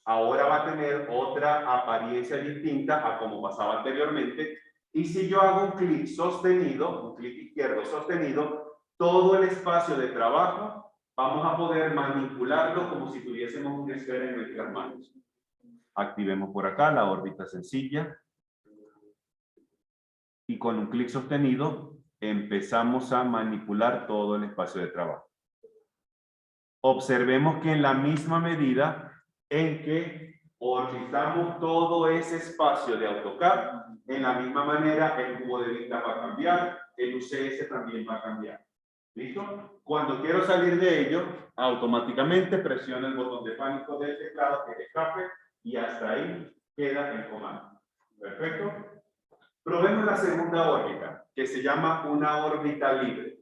ahora va a tener otra apariencia distinta a como pasaba anteriormente. Y si yo hago un clic sostenido, un clic izquierdo sostenido, todo el espacio de trabajo vamos a poder manipularlo como si tuviésemos una esfera en nuestras manos. Activemos por acá la órbita sencilla. Y con un clic sostenido empezamos a manipular todo el espacio de trabajo. Observemos que en la misma medida en que orbitamos todo ese espacio de AutoCAD, en la misma manera el cubo de vista va a cambiar, el UCS también va a cambiar. ¿Listo? Cuando quiero salir de ello, automáticamente presiono el botón de pánico del teclado, que es escape, y hasta ahí queda el comando. ¿Perfecto? Probemos la segunda órbita, que se llama una órbita libre.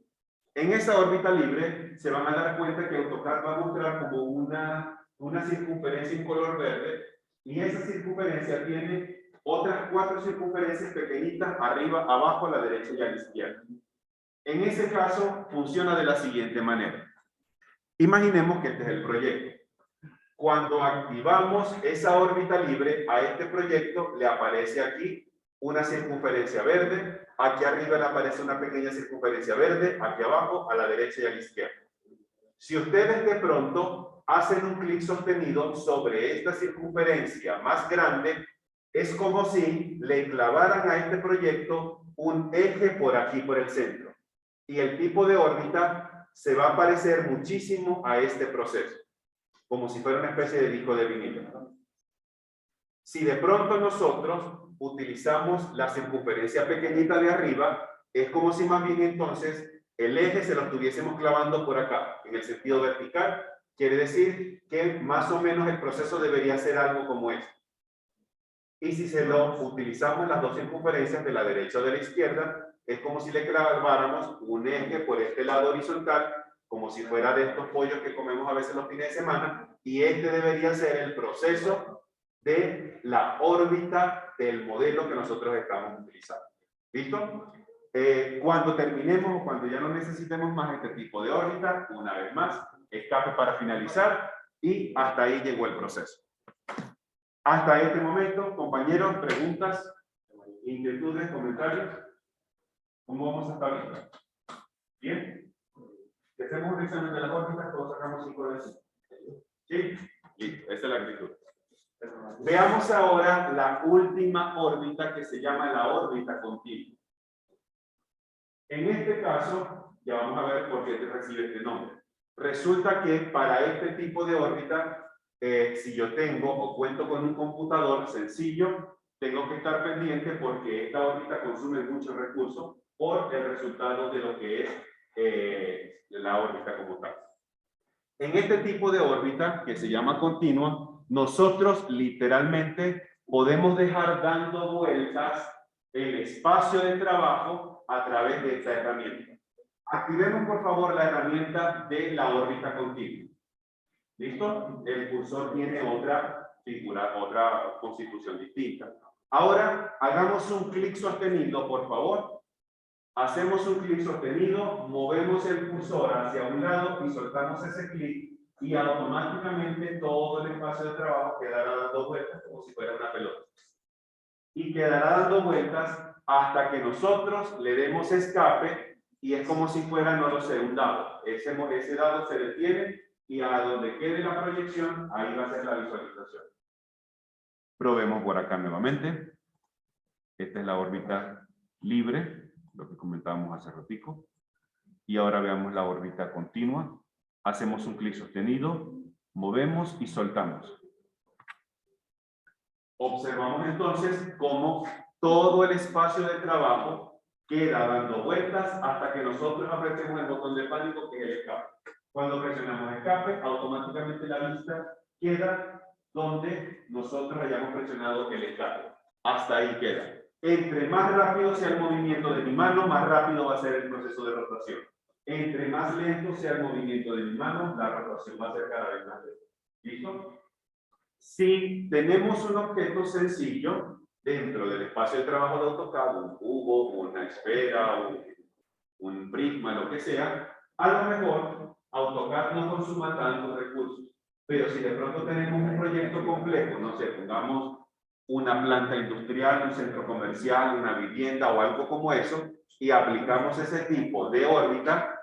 En esa órbita libre se van a dar cuenta que AutoCAD va a mostrar como una circunferencia en color verde, y esa circunferencia tiene otras 4 circunferencias pequeñitas arriba, abajo, a la derecha y a la izquierda. En ese caso funciona de la siguiente manera. Imaginemos que este es el proyecto. Cuando activamos esa órbita libre, a este proyecto le aparece aquí una circunferencia verde, aquí arriba le aparece una pequeña circunferencia verde, aquí abajo, a la derecha y a la izquierda. Si ustedes de pronto hacen un clic sostenido sobre esta circunferencia más grande, es como si le clavaran a este proyecto un eje por aquí, por el centro. Y el tipo de órbita se va a parecer muchísimo a este proceso, como si fuera una especie de disco de vinilo. Si de pronto nosotros utilizamos la circunferencia pequeñita de arriba, es como si más bien entonces el eje se lo estuviésemos clavando por acá, en el sentido vertical. Quiere decir que más o menos el proceso debería ser algo como esto. Y si se lo utilizamos las dos circunferencias de la derecha o de la izquierda, es como si le claváramos un eje por este lado horizontal, como si fuera de estos pollos que comemos a veces los fines de semana, y este debería ser el proceso de la órbita del modelo que nosotros estamos utilizando. ¿Listo? Cuando terminemos o cuando ya no necesitemos más este tipo de órbita, una vez más, escape para finalizar, y hasta ahí llegó el proceso. Hasta este momento, compañeros, preguntas, inquietudes, comentarios. ¿Cómo vamos hasta ahorita? ¿Bien? Si hacemos un examen de las órbitas, todos sacamos 5 de 5. ¿Sí? Listo, esa es la actitud. Veamos ahora la última órbita, que se llama la órbita continua. En este caso, ya vamos a ver por qué recibe este nombre. Resulta que para este tipo de órbita, si yo tengo o cuento con un computador sencillo, tengo que estar pendiente porque esta órbita consume muchos recursos por el resultado de lo que es la órbita como tal. En este tipo de órbita, que se llama continua, nosotros literalmente podemos dejar dando vueltas el espacio de trabajo a través de esta herramienta. Activemos por favor la herramienta de la órbita continua. ¿Listo? El cursor tiene otra figura, otra constitución distinta. Ahora hagamos un clic sostenido, por favor. Hacemos un clic sostenido, movemos el cursor hacia un lado y soltamos ese clic, y automáticamente todo el espacio de trabajo quedará dando vueltas como si fuera una pelota. Y quedará dando vueltas hasta que nosotros le demos escape y es como si fuera, no lo sé, un dado. Ese dado se detiene y a donde quede la proyección, ahí va a ser la visualización. Probemos por acá nuevamente. Esta es la órbita libre, lo que comentábamos hace ratico. Y ahora veamos la órbita continua. Hacemos un clic sostenido, movemos y soltamos. Observamos entonces cómo todo el espacio de trabajo queda dando vueltas hasta que nosotros apretemos el botón de pánico, que es el escape. Cuando presionamos escape, automáticamente la vista queda donde nosotros hayamos presionado el escape. Hasta ahí queda. Entre más rápido sea el movimiento de mi mano, más rápido va a ser el proceso de rotación. Entre más lento sea el movimiento de mi mano, la rotación va a ser cada vez más lenta. ¿Listo? Si tenemos un objeto sencillo dentro del espacio de trabajo de AutoCAD, un cubo, una esfera, un prisma, lo que sea, a lo mejor AutoCAD no consuma tantos recursos. Pero si de pronto tenemos un proyecto complejo, no sé, pongamos una planta industrial, un centro comercial, una vivienda o algo como eso, y aplicamos ese tipo de órbita,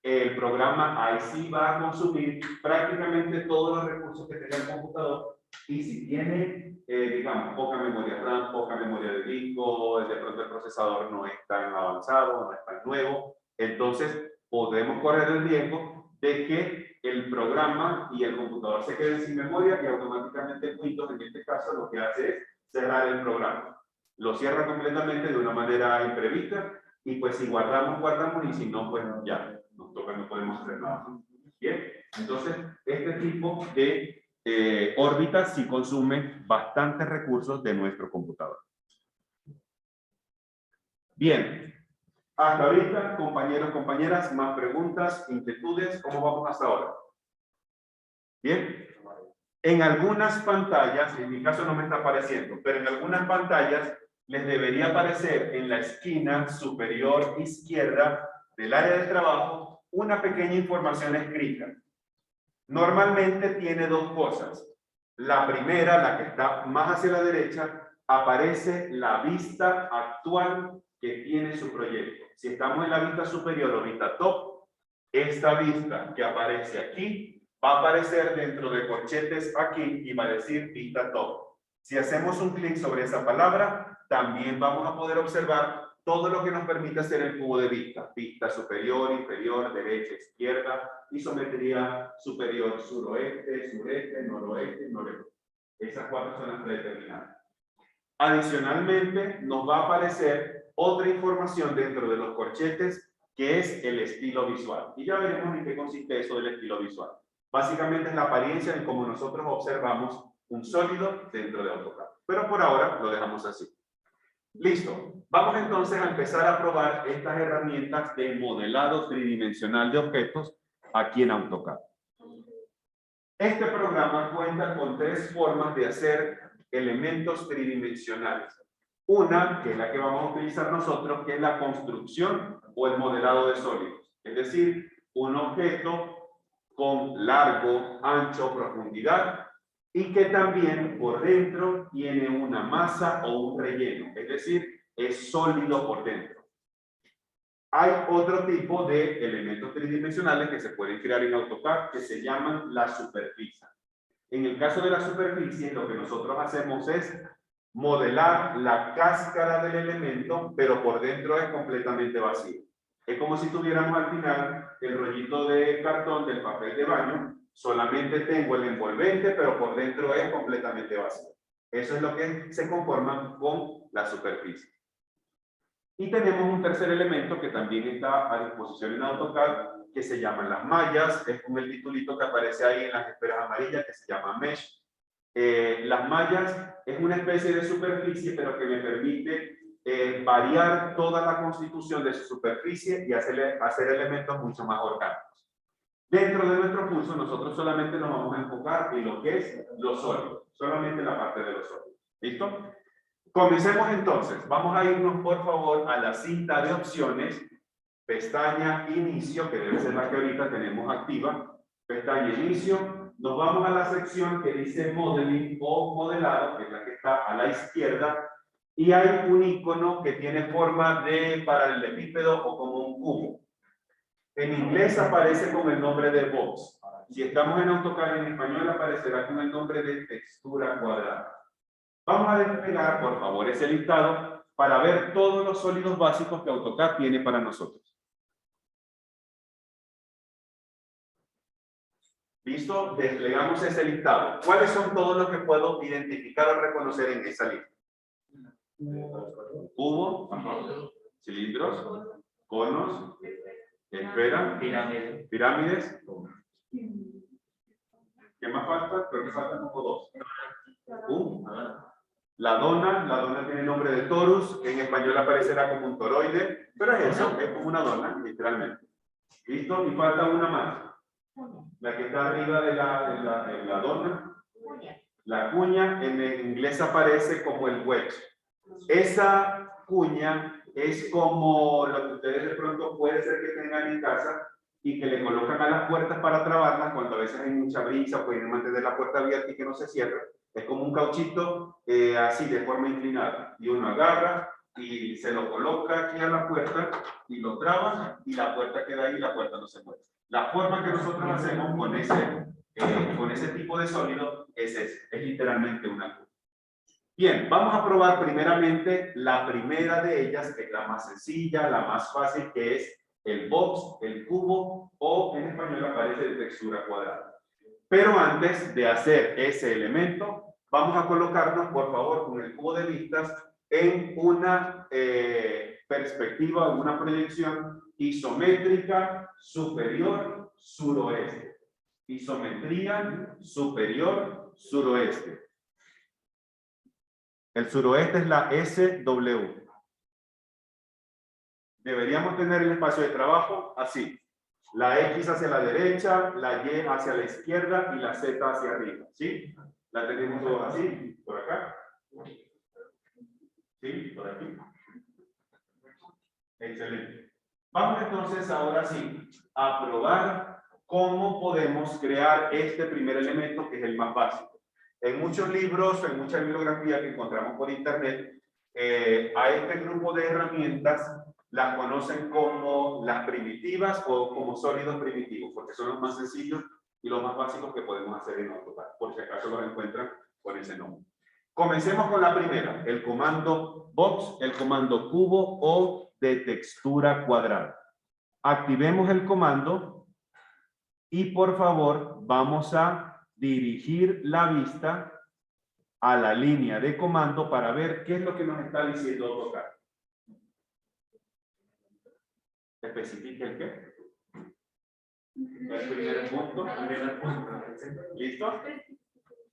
el programa ahí sí va a consumir prácticamente todos los recursos que tenga el computador, y si tiene, digamos, poca memoria RAM, poca memoria de disco, de pronto el procesador no es tan avanzado, no es tan nuevo, entonces podemos correr el riesgo de que el programa y el computador se queden sin memoria y automáticamente Windows en este caso lo que hace es cerrar el programa. Lo cierra completamente de una manera imprevista y pues si guardamos, guardamos y si no, pues ya. Nos toca, no podemos hacer nada. Bien, entonces este tipo de órbitas sí consume bastantes recursos de nuestro computador. Bien, hasta ahorita, compañeros, compañeras, más preguntas, inquietudes, ¿cómo vamos hasta ahora? Bien, en algunas pantallas, en mi caso no me está apareciendo, pero en algunas pantallas les debería aparecer en la esquina superior izquierda del área de trabajo una pequeña información escrita. Normalmente tiene dos cosas. La primera, la que está más hacia la derecha, aparece la vista actual que tiene su proyecto. Si estamos en la vista superior o vista top, esta vista que aparece aquí va a aparecer dentro de corchetes aquí y va a decir vista top. Si hacemos un clic sobre esa palabra, también vamos a poder observar todo lo que nos permite hacer el cubo de vista. Vista superior, inferior, derecha, izquierda, isometría superior, suroeste, sureste, noroeste, noreste. Esas cuatro son las predeterminadas. Adicionalmente, nos va a aparecer otra información dentro de los corchetes que es el estilo visual. Y ya veremos en qué consiste eso del estilo visual. Básicamente es la apariencia en cómo nosotros observamos un sólido dentro de AutoCAD. Pero por ahora lo dejamos así. Listo. Vamos entonces a empezar a probar estas herramientas de modelado tridimensional de objetos aquí en AutoCAD. Este programa cuenta con tres formas de hacer elementos tridimensionales. Una, que es la que vamos a utilizar nosotros, que es la construcción o el modelado de sólidos. Es decir, un objeto con largo, ancho, profundidad, y que también por dentro tiene una masa o un relleno, es decir, es sólido por dentro. Hay otro tipo de elementos tridimensionales que se pueden crear en AutoCAD que se llaman la superficie. En el caso de la superficie, lo que nosotros hacemos es modelar la cáscara del elemento, pero por dentro es completamente vacío. Es como si tuviéramos al final el rollito de cartón del papel de baño, solamente tengo el envolvente, pero por dentro es completamente vacío. Eso es lo que se conforma con la superficie. Y tenemos un tercer elemento que también está a disposición en AutoCAD, que se llaman las mallas, es con el titulito que aparece ahí en las esferas amarillas, que se llama Mesh. Las mallas es una especie de superficie, pero que me permite variar toda la constitución de su superficie y hacer elementos mucho más orgánicos. Dentro de nuestro curso, nosotros solamente nos vamos a enfocar en lo que es los sólidos, solamente la parte de los sólidos. ¿Listo? Comencemos entonces. Vamos a irnos, por favor, a la cinta de opciones, pestaña Inicio, que debe ser la que ahorita tenemos activa, pestaña Inicio. Nos vamos a la sección que dice Modeling o Modelado, que es la que está a la izquierda. y hay un icono que tiene forma de paralelepípedo o como un cubo. En inglés aparece con el nombre de box. Si estamos en AutoCAD en español aparecerá con el nombre de textura cuadrada. Vamos a desplegar, por favor, ese listado para ver todos los sólidos básicos que AutoCAD tiene para nosotros. ¿Listo? Desplegamos ese listado. ¿Cuáles son todos los que puedo identificar o reconocer en esa lista? Cubo, cilindros, conos, esfera, pirámides. ¿Qué más falta? Creo que faltan como dos. La dona tiene el nombre de torus, que en español aparecerá como un toroide, pero es eso, es como una dona, literalmente. ¿Listo? Y falta una más. La que está arriba de la dona. La cuña en el inglés aparece como el wedge. Esa cuña es como lo que ustedes de pronto puede ser que tengan en casa y que le colocan a las puertas para trabarlas cuando a veces hay mucha brisa, pueden mantener la puerta abierta y que no se cierre. Es como un cauchito así de forma inclinada. Y uno agarra y se lo coloca aquí a la puerta y lo traba y la puerta queda ahí y la puerta no se mueve. La forma que nosotros hacemos con ese tipo de sólido es literalmente una cuña. Bien, vamos a probar primeramente la primera de ellas, que es la más sencilla, la más fácil, que es el box, el cubo, o en español aparece de textura cuadrada. Pero antes de hacer ese elemento, vamos a colocarnos, por favor, con el cubo de vistas en una perspectiva, una proyección isométrica superior suroeste. Isometría superior suroeste. El suroeste es la SW. Deberíamos tener el espacio de trabajo así. La X hacia la derecha, la Y hacia la izquierda y la Z hacia arriba. ¿Sí? La tenemos todos así, por acá. ¿Sí? Por aquí. Excelente. Vamos entonces ahora sí a probar cómo podemos crear este primer elemento que es el más básico. En muchos libros, en mucha bibliografía que encontramos por internet, a este grupo de herramientas las conocen como las primitivas o como sólidos primitivos, porque son los más sencillos y los más básicos que podemos hacer en AutoCAD, por si acaso los encuentran con ese nombre. Comencemos con la primera, el comando box, el comando cubo o de textura cuadrada. Activemos el comando y por favor vamos a dirigir la vista a la línea de comando para ver qué es lo que nos está diciendo AutoCAD. ¿Especifique el qué? El primer punto. ¿Listo?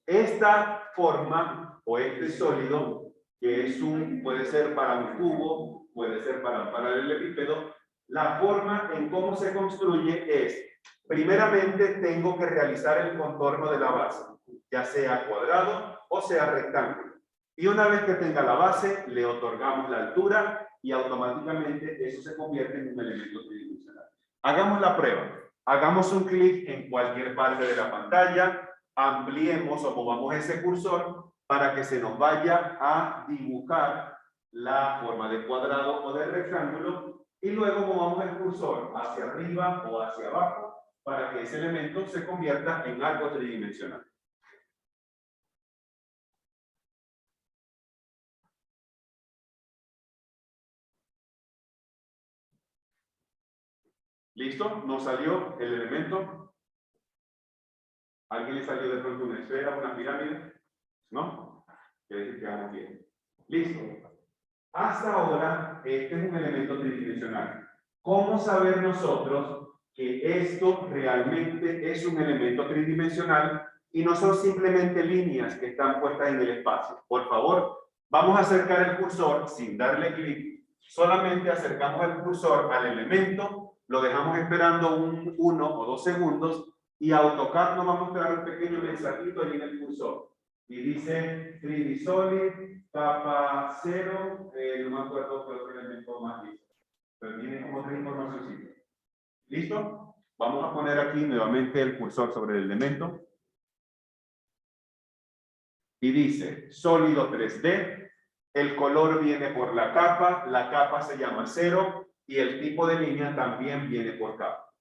Esta forma o este sólido, que es puede ser para un cubo, puede ser para un paralelepípedo, la forma en cómo se construye es, primeramente tengo que realizar el contorno de la base, ya sea cuadrado o sea rectángulo. Y una vez que tenga la base, le otorgamos la altura y automáticamente eso se convierte en un elemento tridimensional. Hagamos la prueba. Hagamos un clic en cualquier parte de la pantalla, ampliemos o movamos ese cursor para que se nos vaya a dibujar la forma de cuadrado o de rectángulo y luego movamos el cursor hacia arriba o hacia abajo para que ese elemento se convierta en algo tridimensional. ¿Listo? ¿Nos salió el elemento? ¿Alguien le salió de pronto una esfera, una pirámide? ¿No? Quiere decir que vamos bien. Listo. Hasta ahora, este es un elemento tridimensional. ¿Cómo saber nosotros que esto realmente es un elemento tridimensional y no son simplemente líneas que están puestas en el espacio? Por favor, vamos a acercar el cursor sin darle clic. Solamente acercamos el cursor al elemento, lo dejamos esperando 1 o 2 segundos y AutoCAD nos va a mostrar un pequeño mensajito ahí en el cursor. Y dice 3D Solid, capa 0, no me acuerdo qué otro elemento más dice. Pero tiene como otra información. ¿Listo? Vamos a poner aquí nuevamente el cursor sobre el elemento. Y dice sólido 3D, el color viene por la capa se llama cero y el tipo de línea también viene por capa.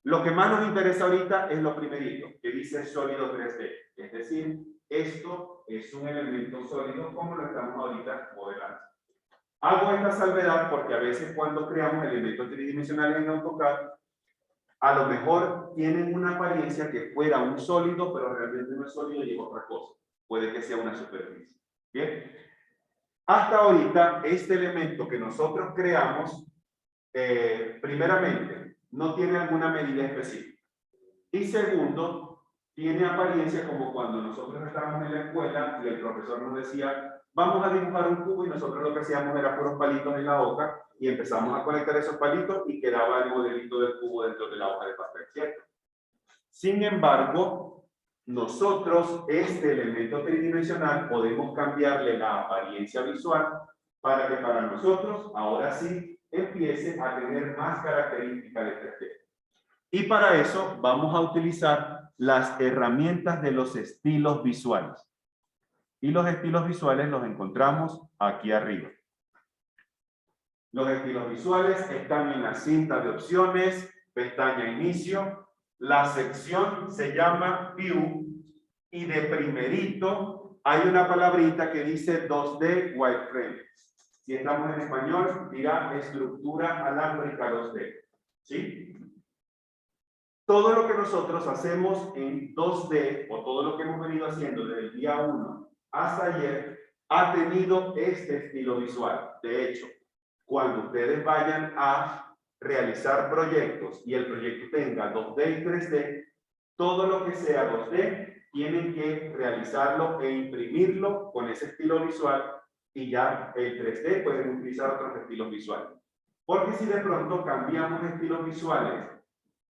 Lo que más nos interesa ahorita es lo primerito, que dice sólido 3D. Es decir, esto es un elemento sólido como lo estamos ahorita modelando. Hago esta salvedad porque a veces cuando creamos elementos tridimensionales en AutoCAD, a lo mejor tienen una apariencia que fuera un sólido, pero realmente no es sólido y es otra cosa. Puede que sea una superficie. Bien. Hasta ahorita, este elemento que nosotros creamos, primeramente, no tiene alguna medida específica. Y segundo, tiene apariencia como cuando nosotros estábamos en la escuela y el profesor nos decía, vamos a dibujar un cubo y nosotros lo que hacíamos era puros palitos en la hoja y empezamos a conectar esos palitos y quedaba el modelito del cubo dentro de la hoja de papel, ¿cierto? Sin embargo, nosotros este elemento tridimensional podemos cambiarle la apariencia visual para que para nosotros ahora sí empiece a tener más características de 3D. Y para eso vamos a utilizar las herramientas de los estilos visuales. Y los estilos visuales los encontramos aquí arriba. Los estilos visuales están en la cinta de opciones, pestaña inicio. La sección se llama View y de primerito hay una palabrita que dice 2D Wireframe. Si estamos en español, dirá estructura alámbrica 2D. ¿Sí? Todo lo que nosotros hacemos en 2D, o todo lo que hemos venido haciendo desde el día 1 hasta ayer, ha tenido este estilo visual. De hecho, cuando ustedes vayan a realizar proyectos y el proyecto tenga 2D y 3D, todo lo que sea 2D tienen que realizarlo e imprimirlo con ese estilo visual y ya el 3D pueden utilizar otros estilos visuales. Porque si de pronto cambiamos estilos visuales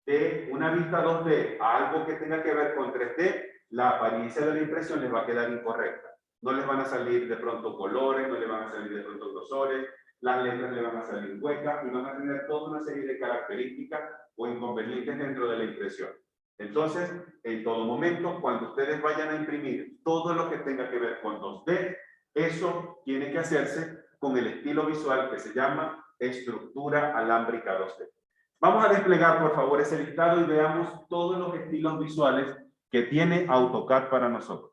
de una vista 2D a algo que tenga que ver con 3D, la apariencia de la impresión les va a quedar incorrecta. No les van a salir de pronto colores, no les van a salir de pronto grosores, las letras le van a salir huecas y van a tener toda una serie de características o inconvenientes dentro de la impresión. Entonces, en todo momento, cuando ustedes vayan a imprimir todo lo que tenga que ver con 2D, eso tiene que hacerse con el estilo visual que se llama estructura alámbrica 2D. Vamos a desplegar, por favor, ese listado y veamos todos los estilos visuales que tiene AutoCAD para nosotros.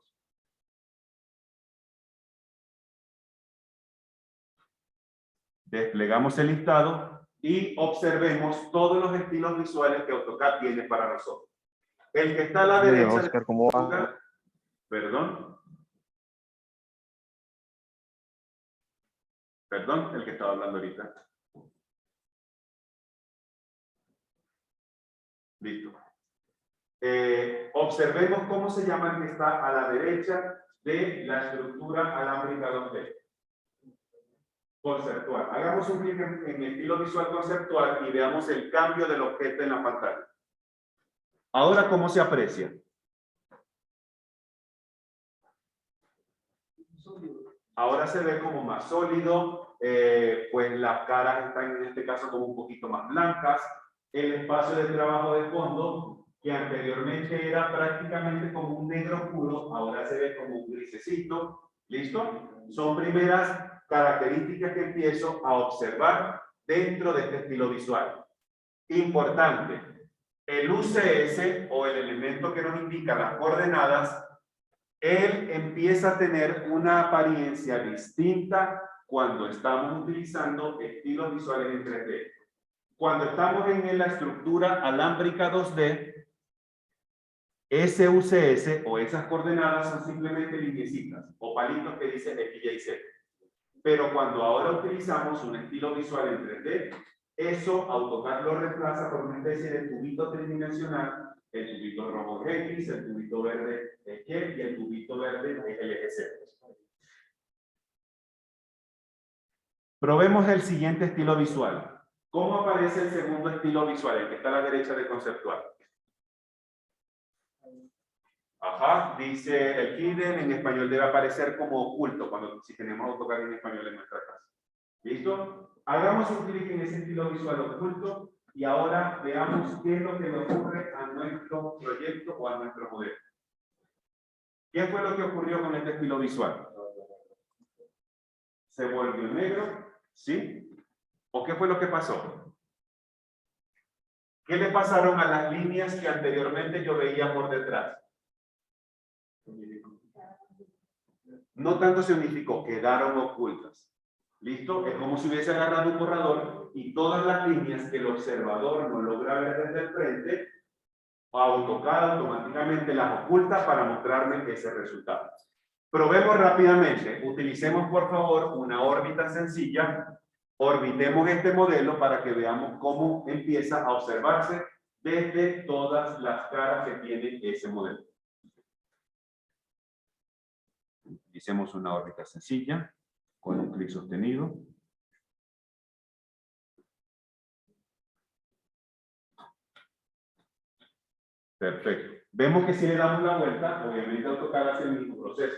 Desplegamos el listado y observemos todos los estilos visuales que AutoCAD tiene para nosotros. El que está a la derecha... Oscar, ¿cómo va? Perdón. Perdón, el que estaba hablando ahorita. Listo. Observemos cómo se llama el que está a la derecha de la estructura alámbrica 2D. Conceptual. Hagamos un clic en el estilo visual conceptual y veamos el cambio del objeto en la pantalla. Ahora, ¿cómo se aprecia? Ahora se ve como más sólido, pues las caras están en este caso como un poquito más blancas. El espacio de trabajo de fondo, que anteriormente era prácticamente como un negro puro, ahora se ve como un grisecito. ¿Listo? Son primeras características que empiezo a observar dentro de este estilo visual. Importante, el UCS o el elemento que nos indica las coordenadas, él empieza a tener una apariencia distinta cuando estamos utilizando estilos visuales en 3D. Cuando estamos en la estructura alámbrica 2D, ese UCS o esas coordenadas son simplemente lineecitas o palitos que dicen X, Y, Z. Pero cuando ahora utilizamos un estilo visual en 3D, eso AutoCAD lo reemplaza por una especie de tubito tridimensional. El tubito rojo es X, el tubito verde es Y y el tubito verde es el eje Z. Probemos el siguiente estilo visual. ¿Cómo aparece el segundo estilo visual, el que está a la derecha de conceptual? Ajá, dice el hidden, en español debe aparecer como oculto, si tenemos AutoCAD en español en nuestra casa. ¿Listo? Hagamos un clic en ese estilo visual oculto y ahora veamos qué es lo que le ocurre a nuestro proyecto o a nuestro modelo. ¿Qué fue lo que ocurrió con este estilo visual? se volvió negro, ¿sí? ¿O qué fue lo que pasó? ¿Qué le pasaron a las líneas que anteriormente yo veía por detrás? No tanto se unificó, quedaron ocultas. ¿Listo? Es como si hubiese agarrado un borrador y todas las líneas que el observador no logra ver desde el frente, AutoCAD automáticamente las oculta para mostrarme ese resultado. Probemos rápidamente. Utilicemos, por favor, una órbita sencilla. Orbitemos este modelo para que veamos cómo empieza a observarse desde todas las caras que tiene ese modelo. Utilicemos una órbita sencilla con un clic sostenido. Perfecto. Vemos que si le damos la vuelta, obviamente AutoCAD hace el mismo proceso.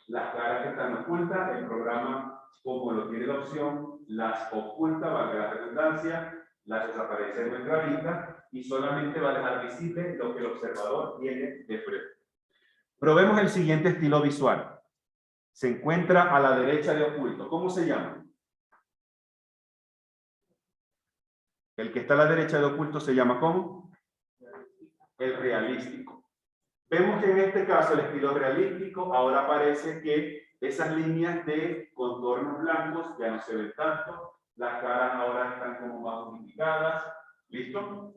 Las caras que están ocultas, el programa, como lo tiene la opción, las oculta, valga la redundancia, las desaparece de nuestra vista y solamente va a dejar visible lo que el observador tiene de frente. Probemos el siguiente estilo visual. Se encuentra a la derecha de oculto. ¿Cómo se llama? El que está a la derecha de oculto se llama ¿cómo? El realístico. Vemos que en este caso el estilo realístico ahora parece que esas líneas de contornos blancos ya no se ven tanto, las caras ahora están como más unificadas. ¿Listo?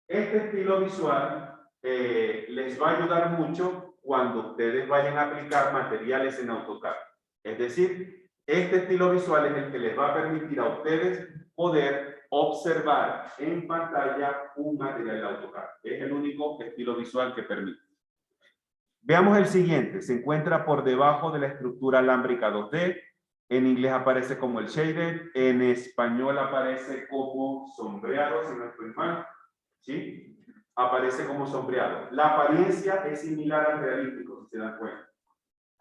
Este estilo visual les va a ayudar mucho cuando ustedes vayan a aplicar materiales en AutoCAD. Es decir, este estilo visual es el que les va a permitir a ustedes poder observar en pantalla un material de AutoCAD. Es el único estilo visual que permite. Veamos el siguiente. Se encuentra por debajo de la estructura alámbrica 2D. En inglés aparece como el shaded. En español aparece como sombreado, si no estoy mal. ¿Sí? Aparece como sombreado. La apariencia es similar al realístico, si se dan cuenta.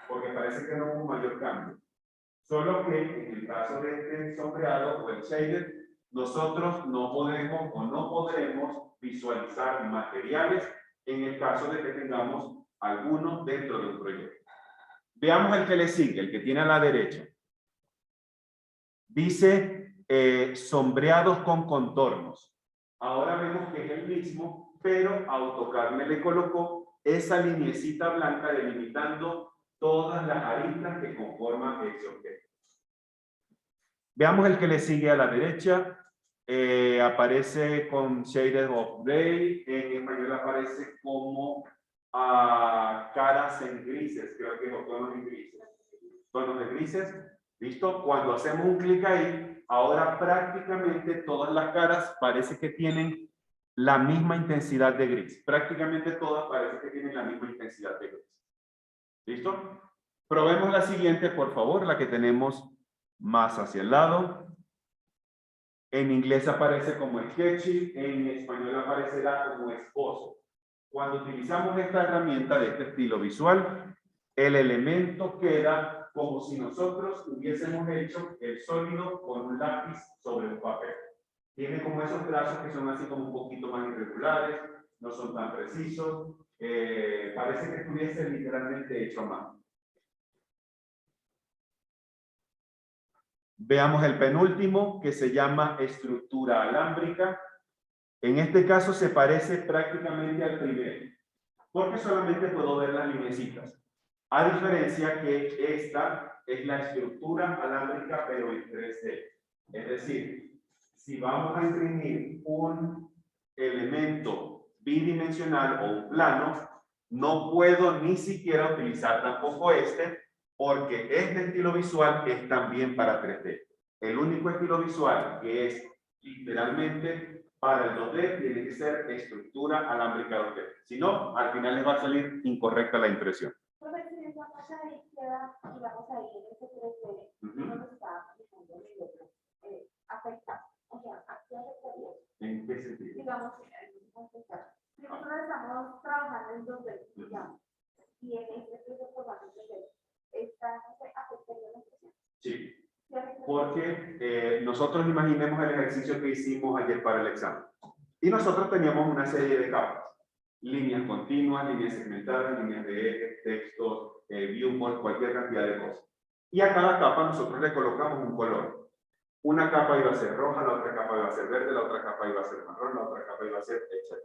Porque parece que no hubo mayor cambio. Solo que en el caso de este sombreado o el shaded, nosotros no podemos o no podremos visualizar materiales en el caso de que tengamos alguno dentro de un proyecto. Veamos el que le sigue, el que tiene a la derecha. Dice sombreados con contornos. Ahora vemos que es el mismo, pero AutoCAD me le colocó esa liniecita blanca delimitando todas las aristas que conforman ese objeto. Veamos el que le sigue a la derecha. Aparece con shaded of gray. En español aparece como caras en grises, creo que es tonos en grises. Tonos de grises. ¿Listo? Cuando hacemos un clic ahí, ahora prácticamente todas las caras parece que tienen la misma intensidad de gris. Prácticamente todas parece que tienen la misma intensidad de gris. ¿Listo? Probemos la siguiente, por favor, la que tenemos más hacia el lado. En inglés aparece como sketchy, en español aparecerá como esbozo. Cuando utilizamos esta herramienta de este estilo visual, el elemento queda como si nosotros hubiésemos hecho el sólido con un lápiz sobre un papel. Tiene como esos trazos que son así como un poquito más irregulares, no son tan precisos, parece que estuviese literalmente hecho a mano. Veamos el penúltimo, que se llama estructura alámbrica. En este caso se parece prácticamente al primero, porque solamente puedo ver las lineecitas. A diferencia que esta es la estructura alámbrica, pero en 3D. Es decir, si vamos a imprimir un elemento bidimensional o un plano, no puedo ni siquiera utilizar tampoco este, porque este estilo visual es también para 3D. El único estilo visual que es literalmente para el 2D tiene que ser estructura alámbrica 2D. Si no, al final les va a salir incorrecta la impresión. ¿En qué sentido? Digamos, si nosotros estamos trabajando en 2D, digamos, y en este formato 3D, ¿está afectando la impresión? Sí. Porque nosotros imaginemos el ejercicio que hicimos ayer para el examen. Y nosotros teníamos una serie de capas. Líneas continuas, líneas segmentadas, líneas de ejes, textos, viewport, cualquier cantidad de cosas. Y a cada capa nosotros le colocamos un color. Una capa iba a ser roja, la otra capa iba a ser verde, la otra capa iba a ser marrón, la otra capa iba a ser etc.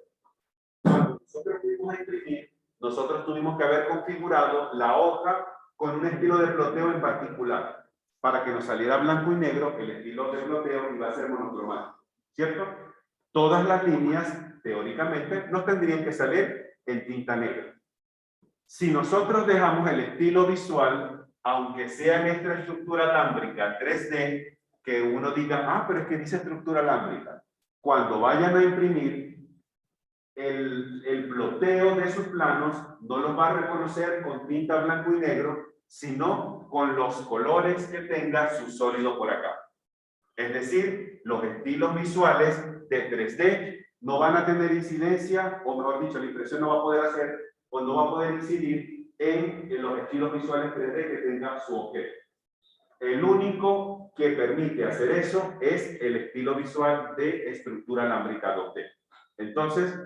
Cuando nosotros fuimos a imprimir, nosotros tuvimos que haber configurado la hoja con un estilo de ploteo en particular. Para que nos saliera blanco y negro, el estilo de ploteo iba a ser monocromático, ¿cierto? Todas las líneas, teóricamente, no tendrían que salir en tinta negra. Si nosotros dejamos el estilo visual, aunque sea en esta estructura alámbrica 3D, que uno diga, ah, pero es que dice estructura alámbrica. Cuando vayan a imprimir, el ploteo de sus planos no los va a reconocer con tinta blanco y negro, sino con los colores que tenga su sólido por acá. Es decir, los estilos visuales de 3D no van a tener incidencia, o mejor dicho, la impresión no va a poder hacer, o no va a poder incidir en los estilos visuales 3D que tenga su objeto. El único que permite hacer eso es el estilo visual de estructura alámbrica 2D. Entonces,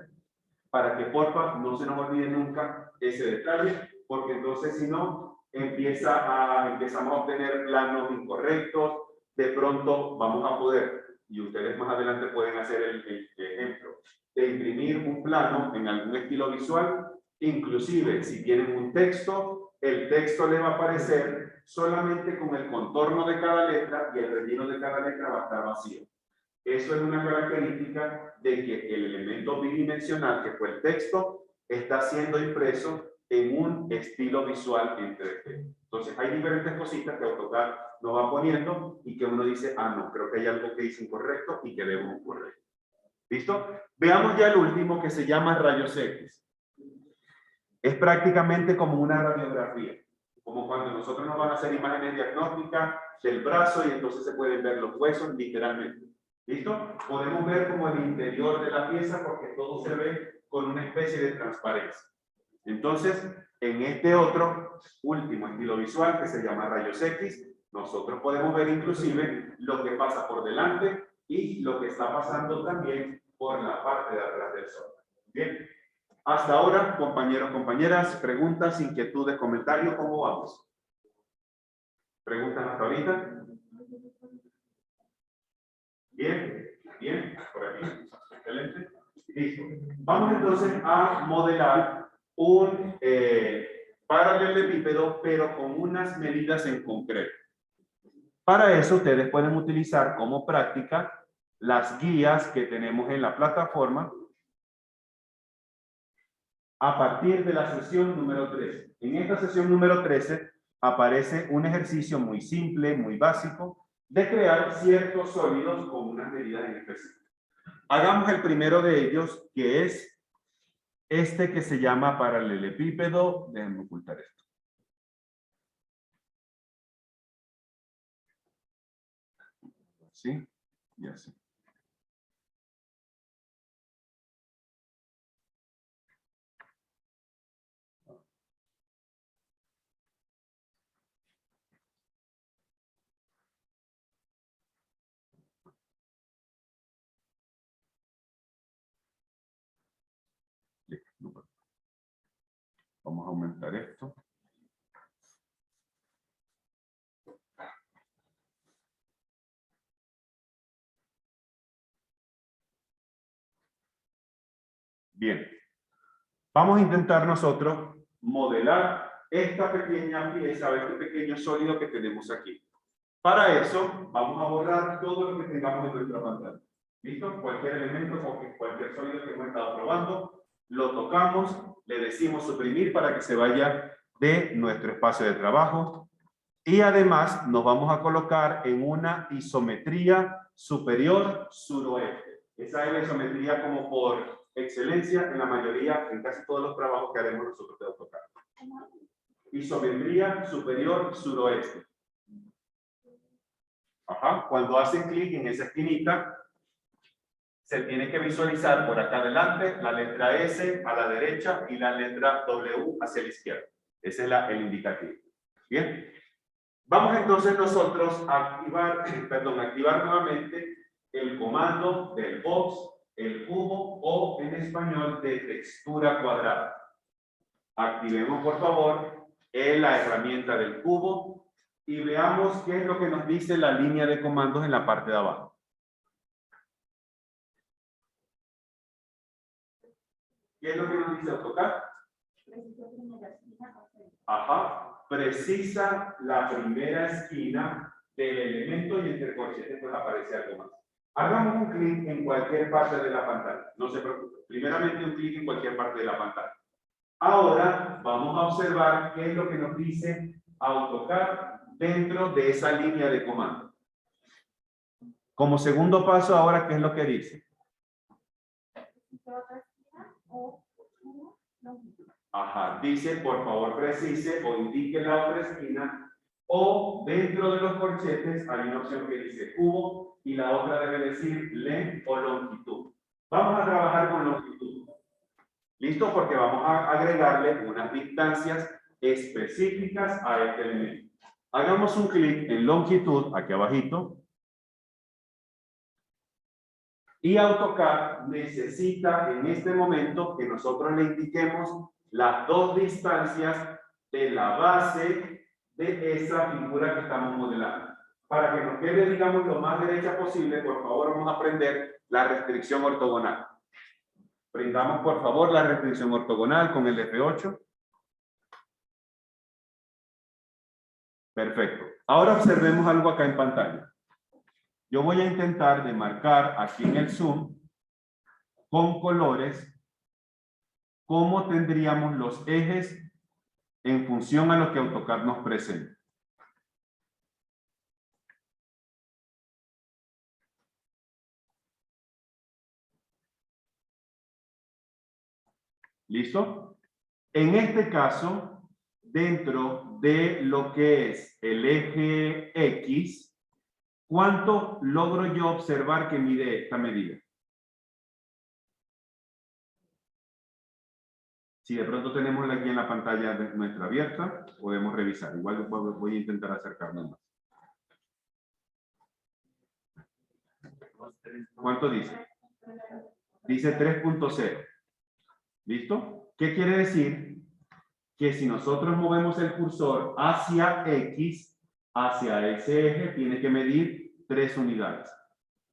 para que porfa no se nos olvide nunca ese detalle, porque entonces si no, empezamos a obtener planos incorrectos, de pronto vamos a poder, y ustedes más adelante pueden hacer el ejemplo, de imprimir un plano en algún estilo visual, inclusive si tienen un texto, el texto le va a aparecer solamente con el contorno de cada letra y el relleno de cada letra va a estar vacío. Eso es una característica de que el elemento bidimensional, que fue el texto, está siendo impreso en un estilo visual en 3D. Entonces, hay diferentes cositas que AutoCAD nos va poniendo y que uno dice, ah, no, creo que hay algo que hice incorrecto y que debo corregir. ¿Listo? Veamos ya el último, que se llama rayos X. Es prácticamente como una radiografía, como cuando nosotros nos van a hacer imágenes diagnósticas del brazo y entonces se pueden ver los huesos literalmente. ¿Listo? Podemos ver como el interior de la pieza porque todo se ve con una especie de transparencia. Entonces, en este otro último estilo visual que se llama rayos X, nosotros podemos ver inclusive lo que pasa por delante y lo que está pasando también por la parte de atrás del sol. Bien. Hasta ahora, compañeros, compañeras, preguntas, inquietudes, comentarios, ¿cómo vamos? ¿Preguntas hasta ahorita? Bien, bien, por aquí. Excelente. Listo. Vamos entonces a modelar un paralelepípedo, pero con unas medidas en concreto. Para eso, ustedes pueden utilizar como práctica las guías que tenemos en la plataforma a partir de la sesión número 13. En esta sesión número 13 aparece un ejercicio muy simple, muy básico, de crear ciertos sólidos con unas medidas en específico. Hagamos el primero de ellos, que es este que se llama paralelepípedo. Déjenme ocultar esto. ¿Sí? Y así. Vamos a aumentar esto. Bien. Vamos a intentar nosotros modelar esta pequeña pieza, este pequeño sólido que tenemos aquí. Para eso, vamos a borrar todo lo que tengamos en nuestra pantalla. ¿Listo? Cualquier elemento, cualquier sólido que hemos estado probando, lo tocamos, le decimos suprimir para que se vaya de nuestro espacio de trabajo. Y además nos vamos a colocar en una isometría superior suroeste. Esa es la isometría como por excelencia en la mayoría, en casi todos los trabajos que haremos nosotros de AutoCAD. Isometría superior suroeste. Ajá. Cuando hacen clic en esa esquinita, se tiene que visualizar por acá adelante la letra S a la derecha y la letra W hacia la izquierda. Ese es el indicativo. Bien. Vamos entonces nosotros a activar nuevamente el comando del box, el cubo o en español de textura cuadrada. Activemos por favor la herramienta del cubo y veamos qué es lo que nos dice la línea de comandos en la parte de abajo. ¿Qué es lo que nos dice AutoCAD? Ajá, precisa la primera esquina del elemento y entre corchetes pues aparece algo más. Hagamos un clic en cualquier parte de la pantalla, no se preocupe. Primeramente un clic en cualquier parte de la pantalla. Ahora vamos a observar qué es lo que nos dice AutoCAD dentro de esa línea de comando. Como segundo paso, ahora, ¿qué es lo que dice? Ajá, dice, por favor precise o indique la otra esquina, o dentro de los corchetes hay una opción que dice cubo y la otra debe decir length o longitud. Vamos a trabajar con longitud. ¿Listo? Porque vamos a agregarle unas distancias específicas a este elemento. Hagamos un clic en longitud, aquí abajito. Y AutoCAD necesita en este momento que nosotros le indiquemos las dos distancias de la base de esa figura que estamos modelando. Para que nos quede, digamos, lo más derecha posible, por favor, vamos a aprender la restricción ortogonal. Prendamos, por favor, la restricción ortogonal con el F8. Perfecto. Ahora observemos algo acá en pantalla. Yo voy a intentar de marcar aquí en el zoom con colores cómo tendríamos los ejes en función a lo que AutoCAD nos presenta. ¿Listo? En este caso, dentro de lo que es el eje X, ¿cuánto logro yo observar que mide esta medida? Si de pronto tenemos aquí en la pantalla de nuestra abierta, podemos revisar. Igual voy a intentar acercarme más. ¿Cuánto dice? Dice 3.0. ¿Listo? ¿Qué quiere decir? Que si nosotros movemos el cursor hacia X, hacia ese eje, tiene que medir 3 unidades.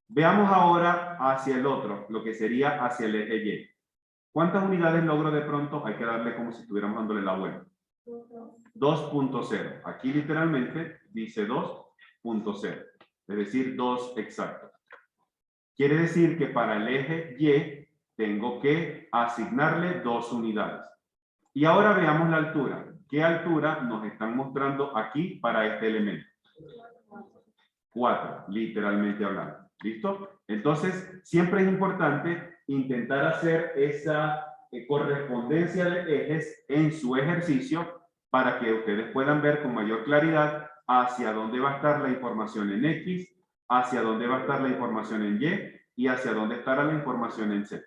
Veamos ahora hacia el otro, lo que sería hacia el eje Y. ¿Cuántas unidades logro de pronto? Hay que darle como si estuviéramos dándole la vuelta. 2.0. Aquí literalmente dice 2.0. Es decir, 2 exactos. Quiere decir que para el eje Y tengo que asignarle 2 unidades. Y ahora veamos la altura. ¿Qué altura nos están mostrando aquí para este elemento? 4, literalmente hablando. ¿Listo? Entonces, siempre es importante intentar hacer esa correspondencia de ejes en su ejercicio para que ustedes puedan ver con mayor claridad hacia dónde va a estar la información en X, hacia dónde va a estar la información en Y y hacia dónde estará la información en Z.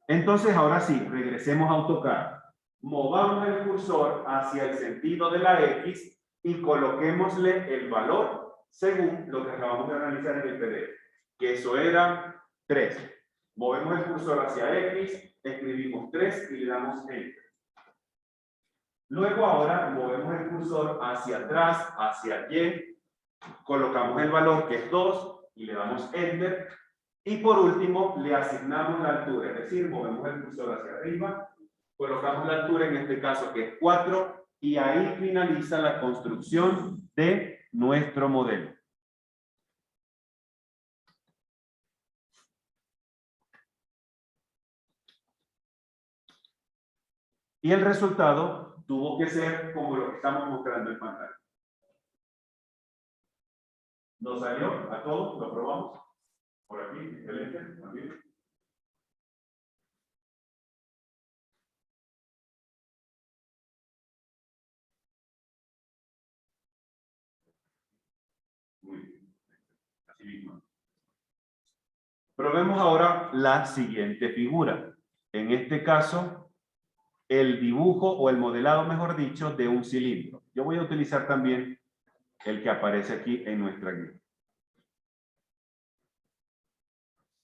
Entonces, ahora sí, regresemos a AutoCAD. Movamos el cursor hacia el sentido de la X y coloquémosle el valor según lo que acabamos de analizar en el PDF, que eso era 3. Movemos el cursor hacia X, escribimos 3 y le damos Enter. Luego ahora movemos el cursor hacia atrás, hacia Y, colocamos el valor que es 2 y le damos Enter. Y por último, le asignamos la altura, es decir, movemos el cursor hacia arriba, colocamos la altura en este caso que es 4 y ahí finaliza la construcción de nuestro modelo. Y el resultado tuvo que ser como lo que estamos mostrando en pantalla. ¿Nos salió a todos? ¿Lo probamos? Por aquí, excelente. También. Muy bien. Así mismo. Probemos ahora la siguiente figura. En este caso, el dibujo o el modelado, mejor dicho, de un cilindro. Yo voy a utilizar también el que aparece aquí en nuestra guía.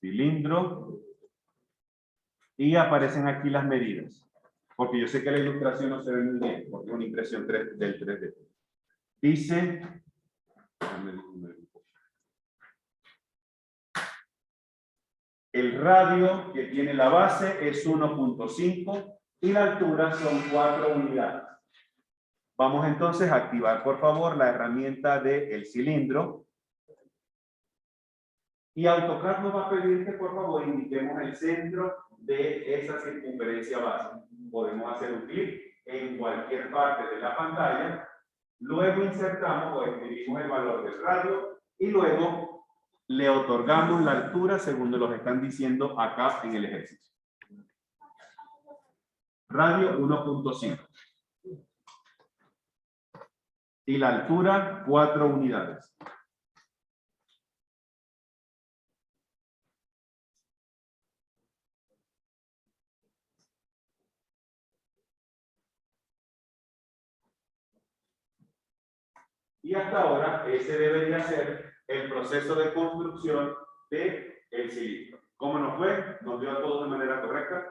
Cilindro. Y aparecen aquí las medidas. Porque yo sé que la ilustración no se ve muy bien, porque es una impresión del 3D. Dice, el radio que tiene la base es 1.5 y la altura son 4 unidades. Vamos entonces a activar, por favor, la herramienta del cilindro. Y AutoCAD nos va a pedir que, por favor, indiquemos el centro de esa circunferencia base. Podemos hacer un clic en cualquier parte de la pantalla. Luego insertamos o escribimos el valor del radio y luego le otorgamos la altura según nos lo están diciendo acá en el ejercicio. Radio 1.5. Y la altura 4 unidades. Y hasta ahora ese debería ser el proceso de construcción del cilindro. ¿Cómo nos fue? ¿Nos dio a todos de manera correcta?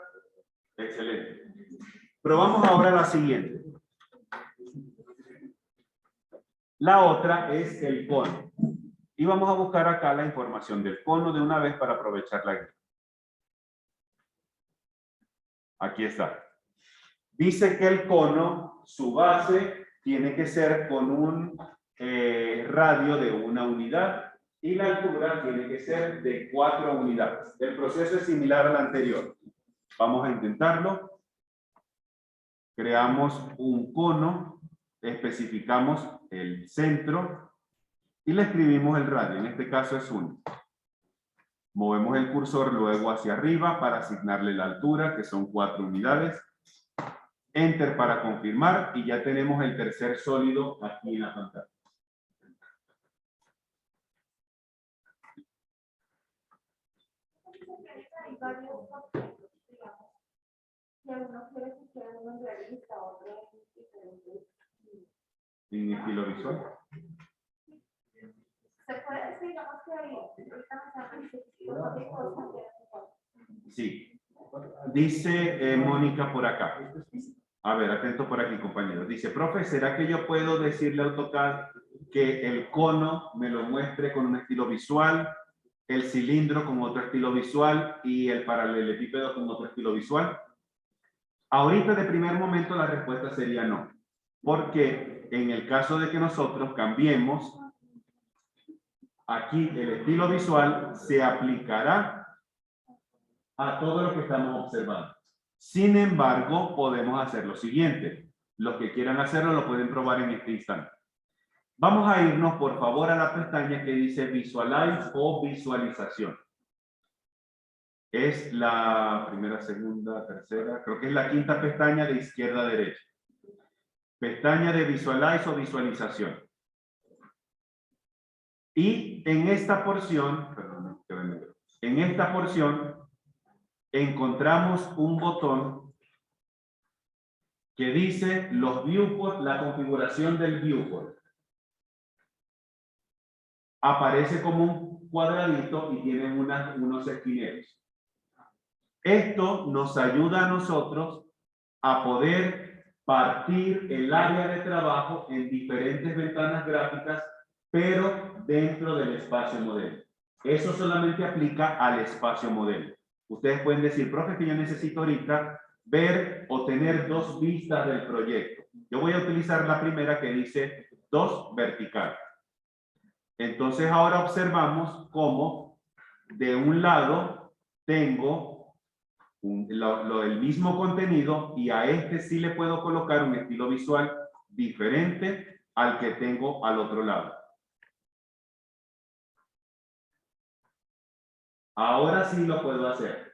Excelente. Probamos ahora la siguiente. La otra es el cono. Y vamos a buscar acá la información del cono de una vez para aprovechar la guía. Aquí está. Dice que el cono, su base, tiene que ser con un radio de 1 unidad y la altura tiene que ser de 4 unidades. El proceso es similar al anterior. Vamos a intentarlo. Creamos un cono, especificamos el centro y le escribimos el radio. En este caso es 1. Movemos el cursor luego hacia arriba para asignarle la altura, que son 4 unidades. Enter para confirmar y ya tenemos el tercer sólido aquí en la pantalla. Hay varios conceptos, digamos, que uno quiere que sea uno realista, otro en diferentes. ¿En estilo visual? Se puede decir, digamos, que ahorita nos han dicho de cosas que Sí. Dice Mónica por acá. A ver, atento por aquí, compañero. Dice, profe, ¿será que yo puedo decirle a AutoCAD que el cono me lo muestre con un estilo visual, el cilindro con otro estilo visual y el paralelepípedo con otro estilo visual? Ahorita de primer momento la respuesta sería no. Porque en el caso de que nosotros cambiemos, aquí el estilo visual se aplicará a todo lo que estamos observando. Sin embargo, podemos hacer lo siguiente. Los que quieran hacerlo lo pueden probar en este instante. Vamos a irnos, por favor, a la pestaña que dice Visualize o Visualización. Es la primera, segunda, tercera, creo que es la quinta pestaña de izquierda a derecha. Pestaña de Visualize o Visualización. Y en esta porción, encontramos un botón que dice los viewports, la configuración del viewport. Aparece como un cuadradito y tiene unos esquineros. Esto nos ayuda a nosotros a poder partir el área de trabajo en diferentes ventanas gráficas, pero dentro del espacio modelo. Eso solamente aplica al espacio modelo. Ustedes pueden decir, profe, que yo necesito ahorita ver o tener 2 vistas del proyecto. Yo voy a utilizar la primera que dice 2 vertical. Entonces ahora observamos cómo de un lado tengo el mismo contenido y a este sí le puedo colocar un estilo visual diferente al que tengo al otro lado. Ahora sí lo puedo hacer.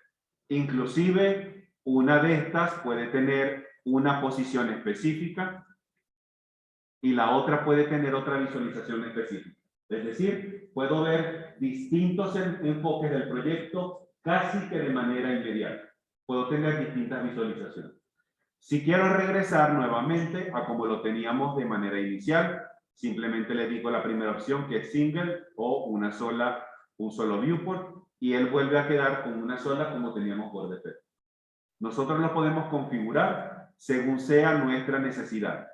Inclusive una de estas puede tener una posición específica y la otra puede tener otra visualización específica. Es decir, puedo ver distintos enfoques del proyecto casi que de manera inmediata. Puedo tener distintas visualizaciones. Si quiero regresar nuevamente a como lo teníamos de manera inicial, simplemente le digo la primera opción que es single o un solo viewport y él vuelve a quedar con una sola como teníamos por defecto. Nosotros lo podemos configurar según sea nuestra necesidad.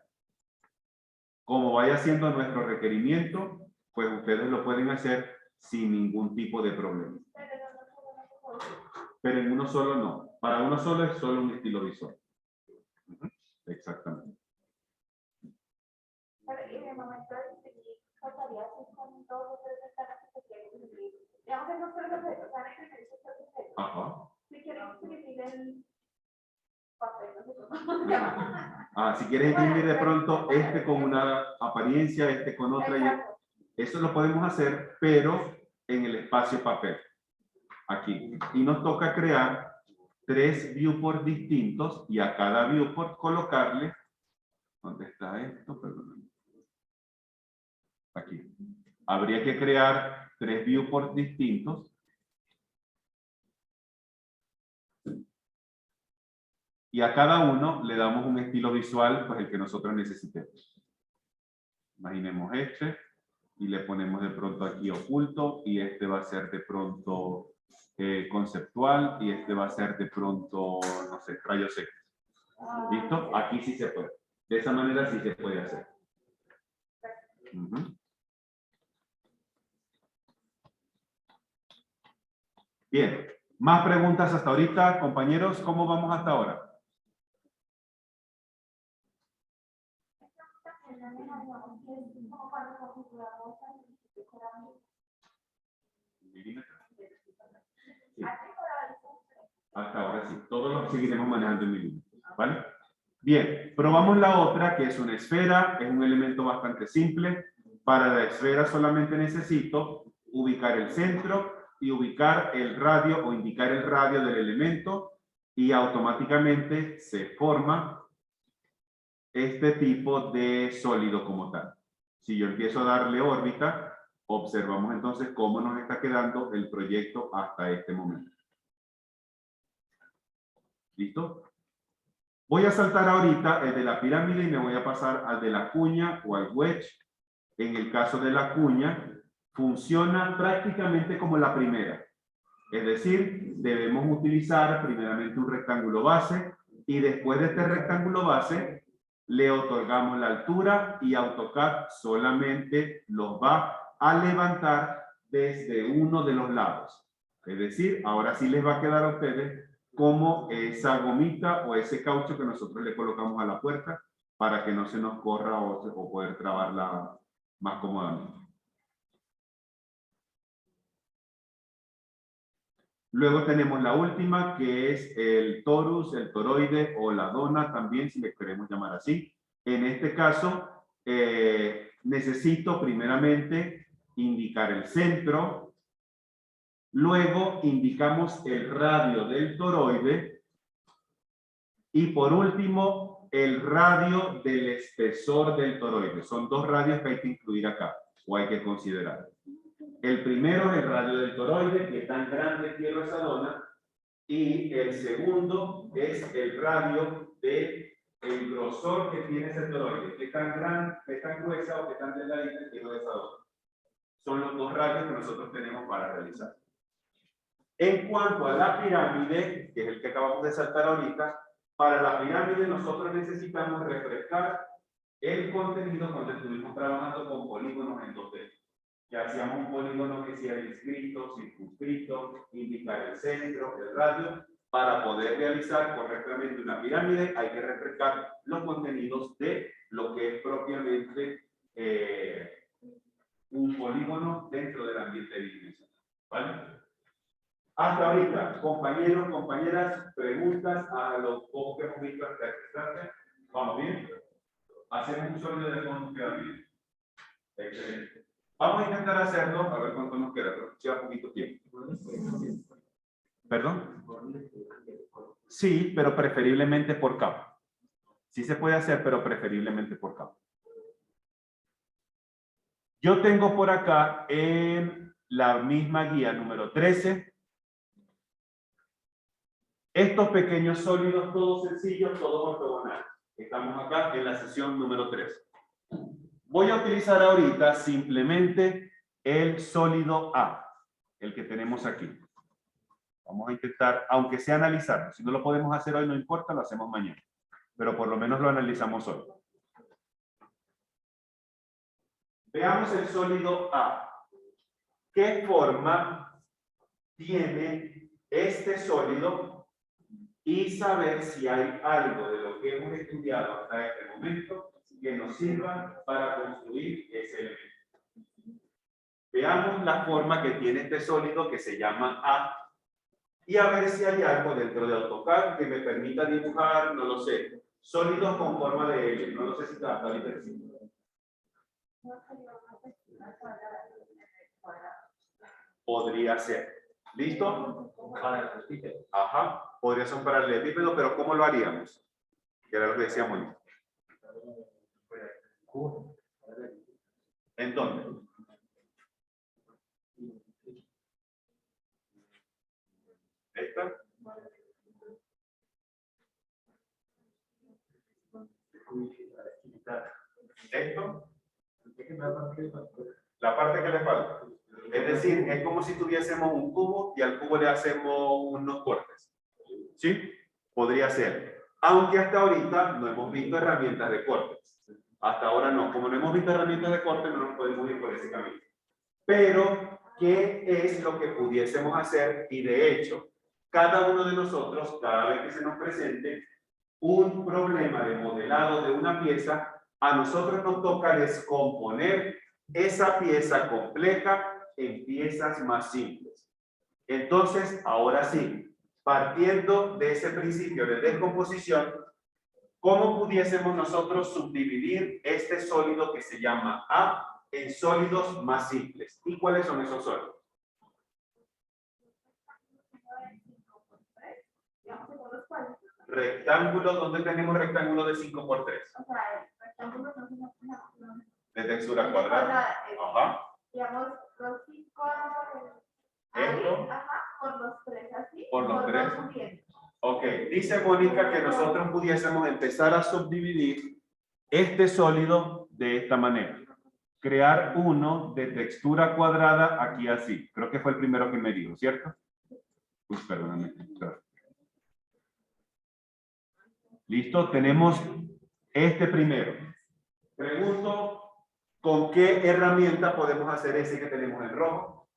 Como vaya siendo nuestro requerimiento, pues ustedes lo pueden hacer sin ningún tipo de problema. Pero en uno solo no. Para uno solo es solo un estilo visual. Exactamente. Pero en el momento de imprimir, pasaría así con 2 o 3 ventanas que se quieren imprimir. Digamos esos 3 objetos, van a imprimir esos 3 objetos. Ajá. Si quieren imprimir el papel, no sé cómo se llama. Si quieres imprimir de pronto este con una apariencia, este con otra, Exacto. eso lo podemos hacer, pero en el espacio papel. Aquí. Y nos toca crear 3 viewports distintos y a cada viewport colocarle, ¿dónde está esto? Perdón. Aquí. Habría que crear 3 viewports distintos. Y a cada uno le damos un estilo visual, pues el que nosotros necesitemos. Imaginemos este y le ponemos de pronto aquí oculto y este va a ser de pronto conceptual y este va a ser de pronto, no sé, rayos X. ¿Listo? Aquí sí se puede. De esa manera sí se puede hacer. Bien. ¿Más preguntas hasta ahorita, compañeros? ¿Cómo vamos hasta ahora? Sí. Hasta ahora sí. Todo lo seguiremos manejando en milímetros. ¿Vale? Bien. Probamos la otra, que es una esfera. Es un elemento bastante simple. Para la esfera solamente necesito ubicar el centro y ubicar el radio o indicar el radio del elemento y automáticamente se forma este tipo de sólido como tal. Si yo empiezo a darle órbita, observamos entonces cómo nos está quedando el proyecto hasta este momento. ¿Listo? Voy a saltar ahorita el de la pirámide y me voy a pasar al de la cuña o al wedge. En el caso de la cuña, funciona prácticamente como la primera. Es decir, debemos utilizar primeramente un rectángulo base y después de este rectángulo base le otorgamos la altura y AutoCAD solamente los va a levantar desde uno de los lados. Es decir, ahora sí les va a quedar a ustedes como esa gomita o ese caucho que nosotros le colocamos a la puerta para que no se nos corra o poder trabarla más cómodamente. Luego tenemos la última, que es el torus, el toroide o la dona también, si le queremos llamar así. En este caso, necesito primeramente indicar el centro. Luego indicamos el radio del toroide. Y por último, el radio del espesor del toroide. Son 2 radios que hay que incluir acá, o hay que considerar. El primero es el radio del toroide, que tan grande quiero esa dona, y el segundo es el radio del grosor que tiene ese toroide, qué tan grande, qué tan gruesa o qué tan delgadita quiero esa dona. Son los 2 radios que nosotros tenemos para realizar. En cuanto a la pirámide, que es el que acabamos de saltar ahorita, para la pirámide nosotros necesitamos refrescar el contenido cuando estuvimos trabajando con polígonos en 2D. Que hacíamos un polígono que sea inscrito, circunscrito, indicar el centro, el radio. Para poder realizar correctamente una pirámide hay que refrescar los contenidos de lo que es propiamente un polígono dentro del ambiente bidimensional. ¿Vale? Hasta ahorita, compañeros, compañeras, preguntas a los pocos que hemos visto hasta este instante. ¿Vamos bien? Hacemos un sonido de fondo que va bien. Excelente. Vamos a intentar hacerlo, a ver cuánto nos queda, pero lleva poquito tiempo. ¿Perdón? Sí, pero preferiblemente por capa. Sí se puede hacer, pero preferiblemente por capa. Yo tengo por acá en la misma guía número 13 estos pequeños sólidos, todos sencillos, todos ortogonales. Estamos acá en la sesión número 3. Voy a utilizar ahorita simplemente el sólido A, el que tenemos aquí. Vamos a intentar, aunque sea analizarlo. Si no lo podemos hacer hoy, no importa, lo hacemos mañana. Pero por lo menos lo analizamos hoy. Veamos el sólido A. ¿Qué forma tiene este sólido? Y saber si hay algo de lo que hemos estudiado hasta este momento que nos sirva para construir ese elemento. Veamos la forma que tiene este sólido que se llama A. Y a ver si hay algo dentro de AutoCAD que me permita dibujar, no lo sé, sólidos con forma de L. No lo sé si está ahorita. Podría ser. ¿Listo? Ajá. Podría ser un paralelepípedo, pero ¿cómo lo haríamos? Que era lo que decía Mónica. ¿En dónde? ¿Esta? ¿Esto? La parte que le falta. Es decir, es como si tuviésemos un cubo y al cubo le hacemos unos cortes. ¿Sí? Podría ser. Aunque hasta ahorita no hemos visto herramientas de cortes. Hasta ahora no. Como no hemos visto herramientas de corte, no nos podemos ir por ese camino. Pero, ¿qué es lo que pudiésemos hacer? Y de hecho, cada uno de nosotros, cada vez que se nos presente un problema de modelado de una pieza, a nosotros nos toca descomponer esa pieza compleja en piezas más simples. Entonces, ahora sí, partiendo de ese principio de descomposición, ¿cómo pudiésemos nosotros subdividir este sólido que se llama A en sólidos más simples? ¿Y cuáles son esos sólidos? Rectángulo, ¿dónde tenemos rectángulo de 5 por 3? O sea, rectángulo no. De textura cuadrada. Ajá. Digamos, los 5 Esto. ajá, por los 3 así. Por los 3. Subiendo. Ok, dice Mónica que nosotros pudiésemos empezar a subdividir este sólido de esta manera. Crear uno de textura cuadrada aquí así. Creo que fue el primero que me dijo, ¿cierto? Uy, perdóname. Listo, tenemos este primero. Pregunto, ¿con qué herramienta podemos hacer ese que tenemos en rojo?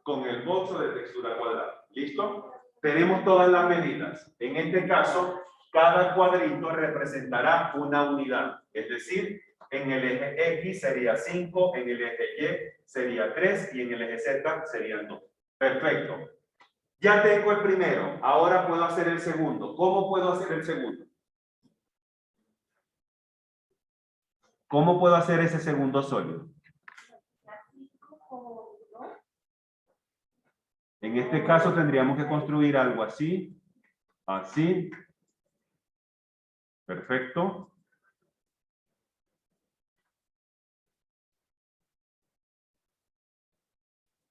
Con el boxo de textura cuadrada. ¿Listo? Tenemos todas las medidas. En este caso, cada cuadrito representará una unidad. Es decir, en el eje X sería 5, en el eje Y sería 3 y en el eje Z serían 2. Perfecto. Ya tengo el primero. Ahora puedo hacer el segundo. ¿Cómo puedo hacer el segundo? ¿Cómo puedo hacer ese segundo sólido? En este caso tendríamos que construir algo así, así. Perfecto.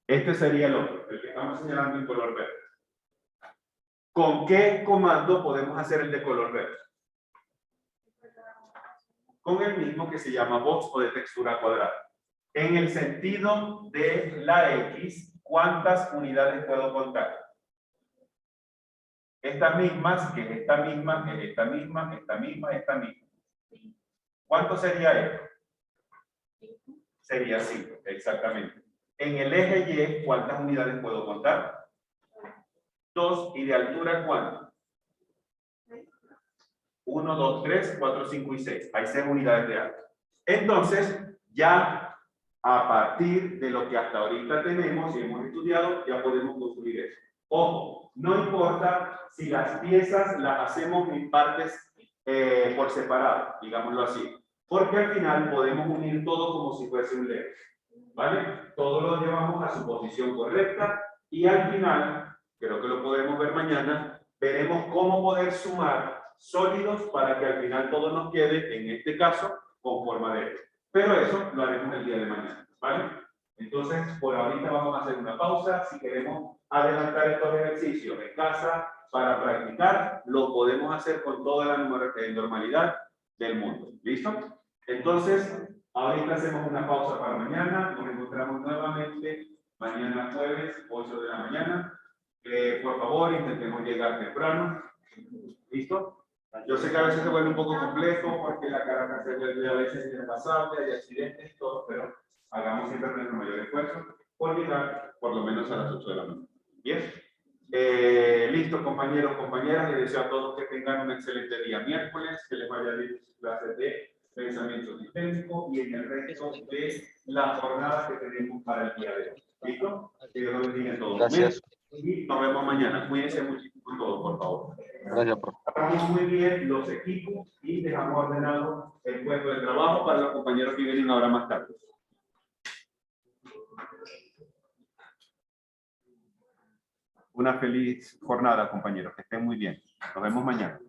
Este sería el otro, el que estamos señalando en color verde. ¿Con qué comando podemos hacer el de color verde? Con el mismo que se llama box o de textura cuadrada. En el sentido de la X, ¿cuántas unidades puedo contar? Estas mismas, que es esta misma, que es esta misma, esta misma, esta misma. ¿Cuánto sería esto? Sería 5, exactamente. En el eje Y, ¿cuántas unidades puedo contar? 2. ¿Y de altura cuánto? 1, 2, 3, 4, 5 y 6. Hay 6 unidades de alto. Entonces, ya a partir de lo que hasta ahorita tenemos y hemos estudiado, ya podemos construir eso. Ojo, no importa si las piezas las hacemos en partes por separado, digámoslo así. Porque al final podemos unir todo como si fuese un Lego. ¿Vale? Todo lo llevamos a su posición correcta y al final, creo que lo podemos ver mañana, veremos cómo poder sumar sólidos para que al final todo nos quede, en este caso, con forma de eje. Pero eso lo haremos el día de mañana, ¿vale? Entonces, por ahorita vamos a hacer una pausa. Si queremos adelantar estos ejercicios en casa para practicar, lo podemos hacer con toda la normalidad del mundo. ¿Listo? Entonces, ahorita hacemos una pausa para mañana. Nos encontramos nuevamente mañana jueves, 8 de la mañana. Por favor, intentemos llegar temprano. ¿Listo? Yo sé que a veces se vuelve un poco complejo porque la Caracas se vuelve a veces irrepasable, hay accidentes y todo, pero hagamos siempre nuestro mayor esfuerzo por llegar por lo menos a las 8 de la mañana. Bien. Listo, compañeros, compañeras, les deseo a todos que tengan un excelente día miércoles, que les vaya bien sus clases de pensamiento sistémico y en el resto de la jornada que tenemos para el día de hoy. ¿Listo? Que Dios los bendiga en todo Gracias. momento. Y nos vemos mañana. Cuídense muchísimo todos, por favor. Gracias, profe. Trabajamos muy bien los equipos y dejamos ordenado el puesto de trabajo para los compañeros que vienen ahora más tarde. Una feliz jornada, compañeros. Que estén muy bien. Nos vemos mañana.